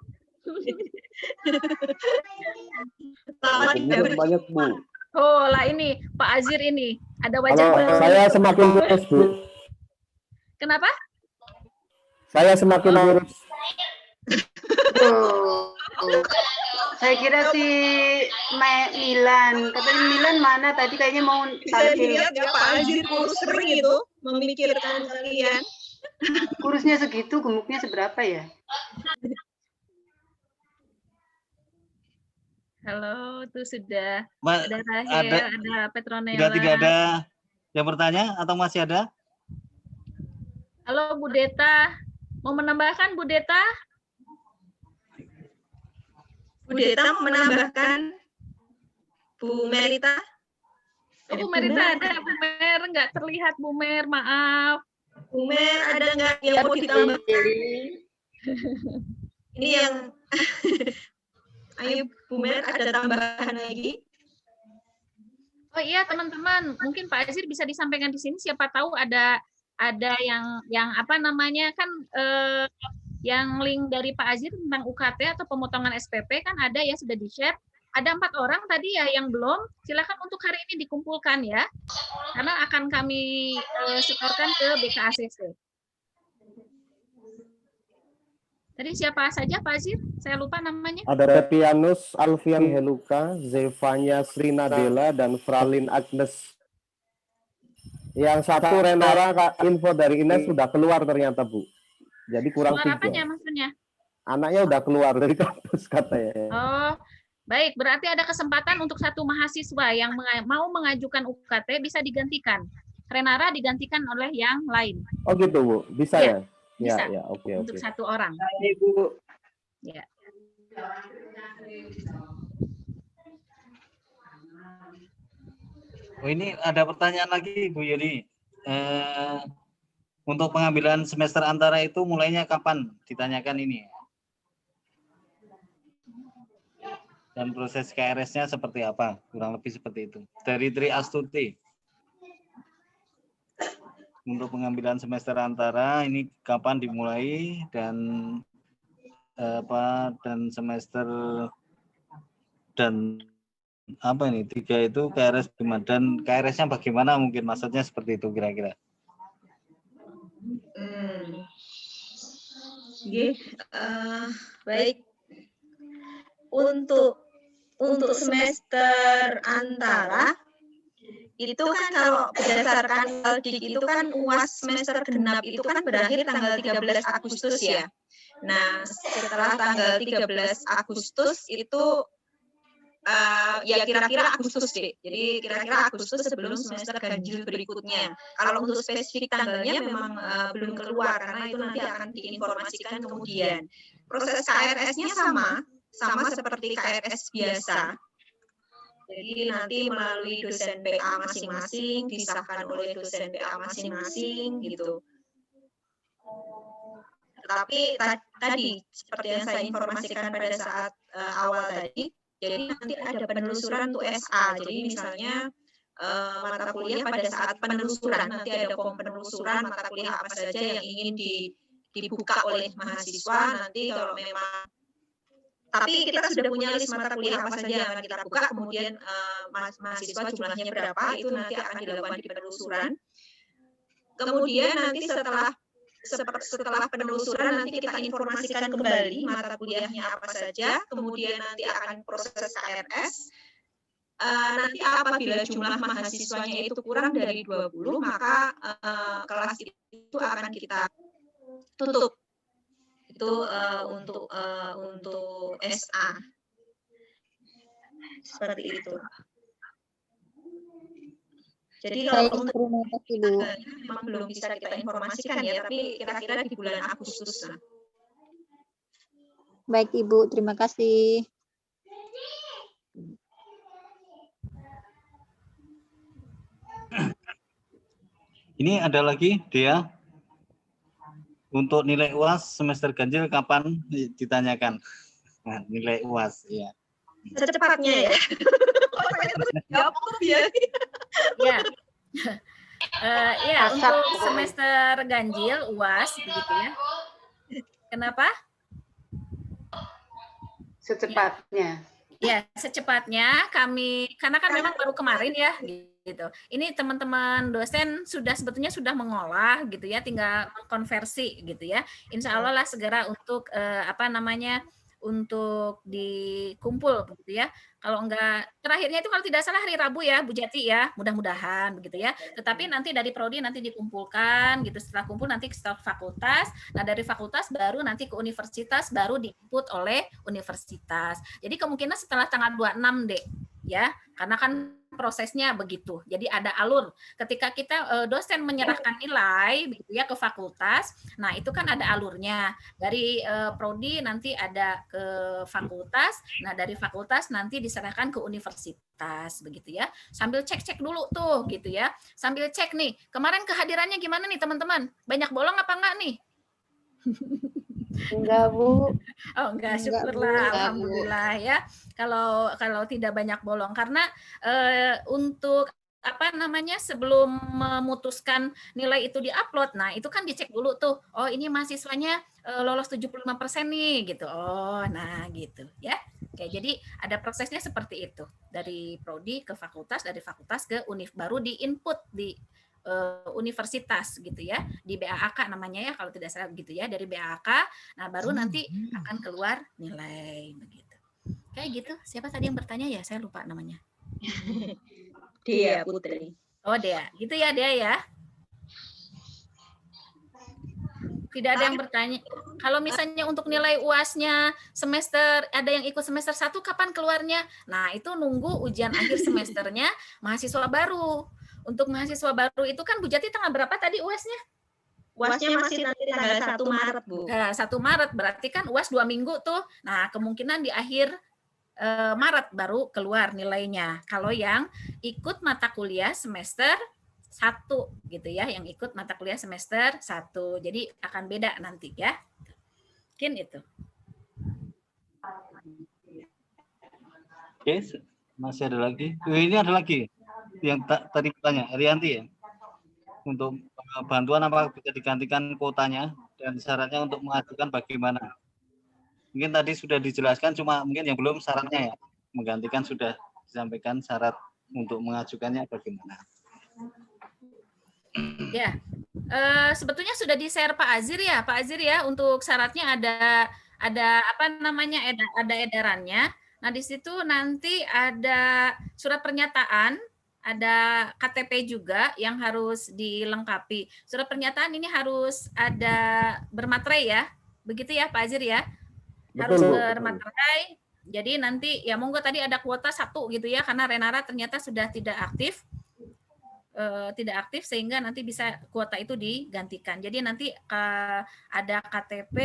Umur banyak, Bu. Oh lah ini Pak Azir ini ada Kalau wajah baru. saya semakin kurus, Bu. Kenapa? Saya semakin kurus. Oh. Saya kira si Milan, katanya Milan mana tadi kayaknya mau bisa tampil. dilihat ya Pak Azir kurus sering itu memikirkan kalian. Kurusnya segitu, gemuknya seberapa ya? Halo, tuh sudah Mbak, ada Rahel, ada ada Petronella. sudah tidak ada yang bertanya atau masih ada? Halo Bu Deta, mau menambahkan Bu Deta? Bu Deta menambahkan Bu Merita. Oh, Bu Merita ada, Bu Mer nggak terlihat Bu Mer, maaf. Bu Mer ada nggak yang mau ditambahkan? Ini yang ayo Bu Mer ada tambahan lagi? Oh iya teman-teman, mungkin Pak Azir bisa disampaikan di sini. Siapa tahu ada yang apa namanya kan yang link dari Pak Azir tentang UKT atau pemotongan SPP kan ada ya sudah di-share. Ada 4 orang tadi ya yang belum. Silakan untuk hari ini dikumpulkan ya, karena akan kami setorkan ke BKACC. Tadi siapa saja Pak Azir? Saya lupa namanya. Ada Pepianus, Alfian Heluka, Zevanya Srinadela, dan Fralin Agnes. Yang satu Renara, info dari Ines sudah keluar ternyata, Bu. Jadi kurang Keluar 3. apanya maksudnya? Anaknya udah keluar dari kampus katanya. Oh, baik. Berarti ada kesempatan untuk satu mahasiswa yang mau mengajukan UKT bisa digantikan. Renara digantikan oleh yang lain. Oh gitu, Bu. Bisa Ya, ya? bisa. Ya, oke. Untuk satu orang. Ibu. Ya. Oh, ini ada pertanyaan lagi Bu Yuli. Untuk pengambilan semester antara itu mulainya kapan? Ditanyakan ini. Dan proses KRS-nya seperti apa? Kurang lebih seperti itu. Dari Tri Astuti. Untuk pengambilan semester antara ini kapan dimulai dan dan semester dan apa ini 3 itu KRS gimana dan KRS-nya bagaimana mungkin maksudnya seperti itu kira-kira. Baik. Untuk semester antara itu kan kalau berdasarkan LDIK itu kan UAS semester genap itu kan berakhir tanggal 13 Agustus ya. Nah, setelah tanggal 13 Agustus itu ya kira-kira Agustus deh. Jadi kira-kira Agustus sebelum semester ganjil berikutnya. Kalau untuk spesifik tanggalnya memang belum keluar karena itu nanti akan diinformasikan kemudian. Proses KRS-nya sama seperti KRS biasa. Jadi nanti melalui dosen PA masing-masing, disahkan oleh dosen PA masing-masing gitu. Tetapi tadi seperti yang saya informasikan pada saat awal tadi, jadi nanti ada penelusuran untuk SA. Jadi misalnya mata kuliah pada saat penelusuran, nanti ada form penelusuran mata kuliah apa saja yang ingin dibuka oleh mahasiswa. Nanti kalau memang tapi kita sudah punya list mata kuliah apa saja yang akan kita buka, kemudian mahasiswa jumlahnya berapa, itu nanti akan dilakukan di penelusuran. Kemudian nanti setelah penelusuran nanti kita informasikan kembali mata kuliahnya apa saja, kemudian nanti akan proses KRS. Nanti apabila jumlah mahasiswanya itu kurang dari 20, maka kelas itu akan kita tutup. Itu untuk SA seperti itu. Jadi kalau untuk memang belum bisa kita informasikan ya, tapi kira-kira di bulan Agustus lah. Baik Ibu, terima kasih. Ini ada lagi, Dea. Untuk nilai UAS semester ganjil kapan ditanyakan? Nah, nilai UAS, ya. Secepatnya ya. Jawab ya. Ya. Ya, Asap untuk pokoknya. semester ganjil UAS begitu ya. Kenapa? Secepatnya. Ya, secepatnya kami, karena kan memang baru kemarin ya, gitu. Ini teman-teman dosen sebetulnya sudah mengolah, gitu ya, tinggal mengkonversi, gitu ya. Insya Allah lah segera untuk untuk dikumpul, gitu ya. Kalau enggak, terakhirnya itu kalau tidak salah hari Rabu ya, Bu Jati ya, mudah-mudahan, begitu ya. Tetapi nanti dari prodi nanti dikumpulkan, gitu. Setelah kumpul nanti ke fakultas. Nah dari fakultas baru nanti ke universitas, baru di-input oleh universitas. Jadi kemungkinan setelah tanggal 26 deh, ya, karena kan prosesnya begitu. Jadi ada alur. Ketika kita dosen menyerahkan nilai, begitu ya, ke fakultas, nah itu kan ada alurnya. Dari prodi nanti ada ke fakultas, nah dari fakultas nanti diserahkan ke universitas, begitu ya. Sambil cek-cek dulu tuh, gitu ya. Sambil cek nih, kemarin kehadirannya gimana nih teman-teman? Banyak bolong apa enggak nih? Enggak, Bu. Oh enggak, Enggak, syukurlah, Bu. alhamdulillah ya. Kalau tidak banyak bolong, karena untuk sebelum memutuskan nilai itu diupload, nah itu kan dicek dulu tuh, oh ini mahasiswanya lolos 75% nih, gitu. Oh, nah gitu ya. Oke, jadi ada prosesnya seperti itu, dari prodi ke fakultas, dari fakultas ke univ, baru di input di universitas, gitu ya, di BAAK namanya ya, kalau tidak salah gitu ya, dari BAAK, nah baru nanti akan keluar nilai, begitu. Kayak gitu. Siapa tadi yang bertanya ya? Saya lupa namanya. Dea Putri. Oh, Dea. Gitu ya, Dea ya. Tidak ada yang bertanya. Kalau misalnya untuk nilai UAS-nya semester, ada yang ikut semester 1, kapan keluarnya? Nah, itu nunggu ujian akhir semesternya mahasiswa baru. Untuk mahasiswa baru itu kan Bu Jati tanggal berapa tadi UAS-nya? UAS-nya masih nanti tanggal 1 Maret, Bu. 1 Maret, berarti kan UAS 2 minggu tuh. Nah, kemungkinan di akhir Maret baru keluar nilainya. Kalau yang ikut mata kuliah semester 1 gitu ya, yang ikut mata kuliah semester 1. Jadi akan beda nanti ya. Mungkin itu. Oke, masih ada lagi. Ini ada lagi yang tadi bertanya, Rianti ya. Untuk bantuan apa bisa digantikan kuotanya dan syaratnya untuk mengajukan bagaimana? Mungkin tadi sudah dijelaskan, cuma mungkin yang belum syaratnya ya. Menggantikan sudah disampaikan, syarat untuk mengajukannya bagaimana? Ya, sebetulnya sudah di-share Pak Azir ya, Pak Azir ya, untuk syaratnya ada ada edarannya. Nah, di situ nanti ada surat pernyataan, ada KTP juga yang harus dilengkapi. Surat pernyataan ini harus ada bermaterai ya, begitu ya Pak Azir ya, harus bermaterai. Jadi nanti ya monggo, tadi ada kuota 1 gitu ya, karena Renara ternyata sudah tidak aktif sehingga nanti bisa kuota itu digantikan. Jadi nanti ada KTP,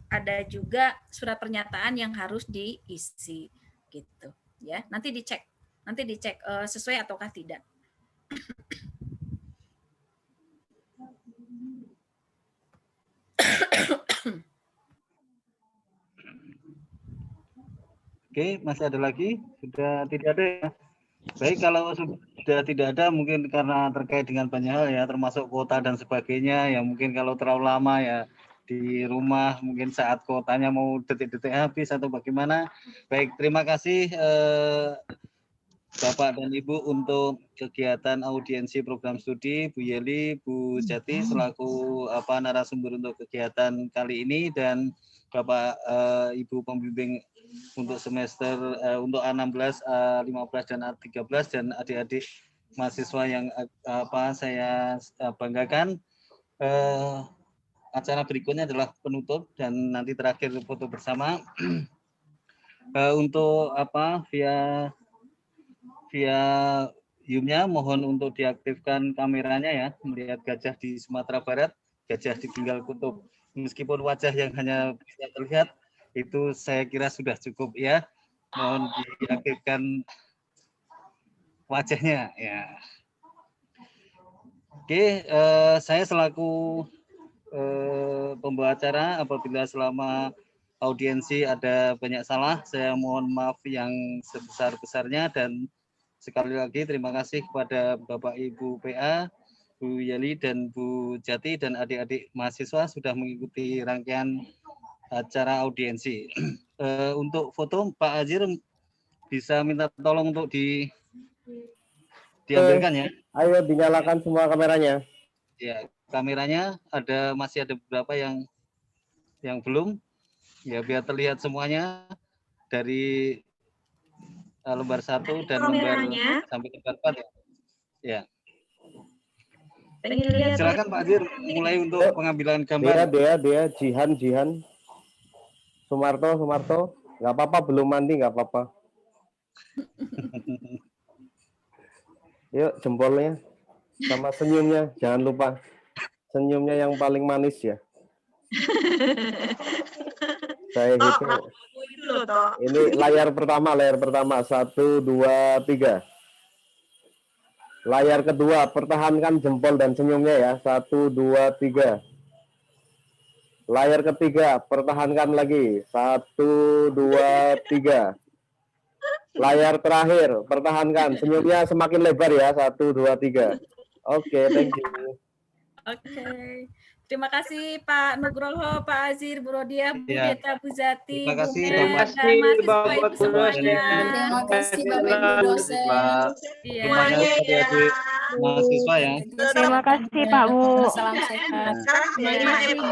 ada juga surat pernyataan yang harus diisi gitu ya. Nanti dicek sesuai ataukah tidak. Oke, masih ada lagi? Sudah tidak ada ya? Baik, kalau sudah tidak ada mungkin karena terkait dengan banyak hal ya, termasuk kuota dan sebagainya, ya mungkin kalau terlalu lama ya di rumah, mungkin saat kuotanya mau detik-detik habis atau bagaimana. Baik, terima kasih Bapak dan Ibu untuk kegiatan audiensi program studi, Bu Yeli, Bu Jati selaku narasumber untuk kegiatan kali ini, dan Bapak Ibu pembimbing untuk semester untuk A16, A15 dan A13 dan adik-adik mahasiswa yang saya banggakan. Acara berikutnya adalah penutup dan nanti terakhir foto bersama. Untuk via Zoom-nya mohon untuk diaktifkan kameranya ya, melihat gajah di Sumatera Barat, gajah ditinggal kutub. Meskipun wajah yang hanya bisa terlihat, Itu saya kira sudah cukup ya. Mohon diaktifkan wajahnya ya. Oke, saya selaku pembawa acara, apabila selama audiensi ada banyak salah, saya mohon maaf yang sebesar-besarnya, dan sekali lagi terima kasih kepada Bapak Ibu PA, Bu Yeli dan Bu Jati, dan adik-adik mahasiswa sudah mengikuti rangkaian acara audiensi. Untuk foto Pak Azir bisa minta tolong untuk diambilkan ya. Ayo dinyalakan semua kameranya. Ya, kameranya masih ada beberapa yang belum. Ya, biar terlihat semuanya dari lembar 1 dan lembar sampai lembar 4 ya. Ya. Silakan Pak Azir mulai untuk pengambilan gambar. Dia Jihan. Sumarto. Nggak apa-apa, belum mandi nggak apa-apa. Yuk, jempolnya sama senyumnya, jangan lupa senyumnya yang paling manis ya. Saya hitung. Ini layar pertama. 1, 2, 3. Layar kedua, pertahankan jempol dan senyumnya ya. 1, 2, 3. Layar ketiga, pertahankan lagi. 1, 2, 3. Layar terakhir, pertahankan. Senyumnya semakin lebar ya. 1, 2, 3. Oke, thank you. Oke. Terima kasih Pak Nugroho, Pak Azir, Bu Rodia, Bu Ya. Deta, Bu Zati, Terima kasih, Bu Mel, Bapak. dan mahasiswa Ibu Bapak semuanya. Terima kasih Bapak Ibu dosen. Iya. Semuanya adik-adik mahasiswa ya. Terima kasih Pak Bu. Salam sehat. Terima kasih Bu.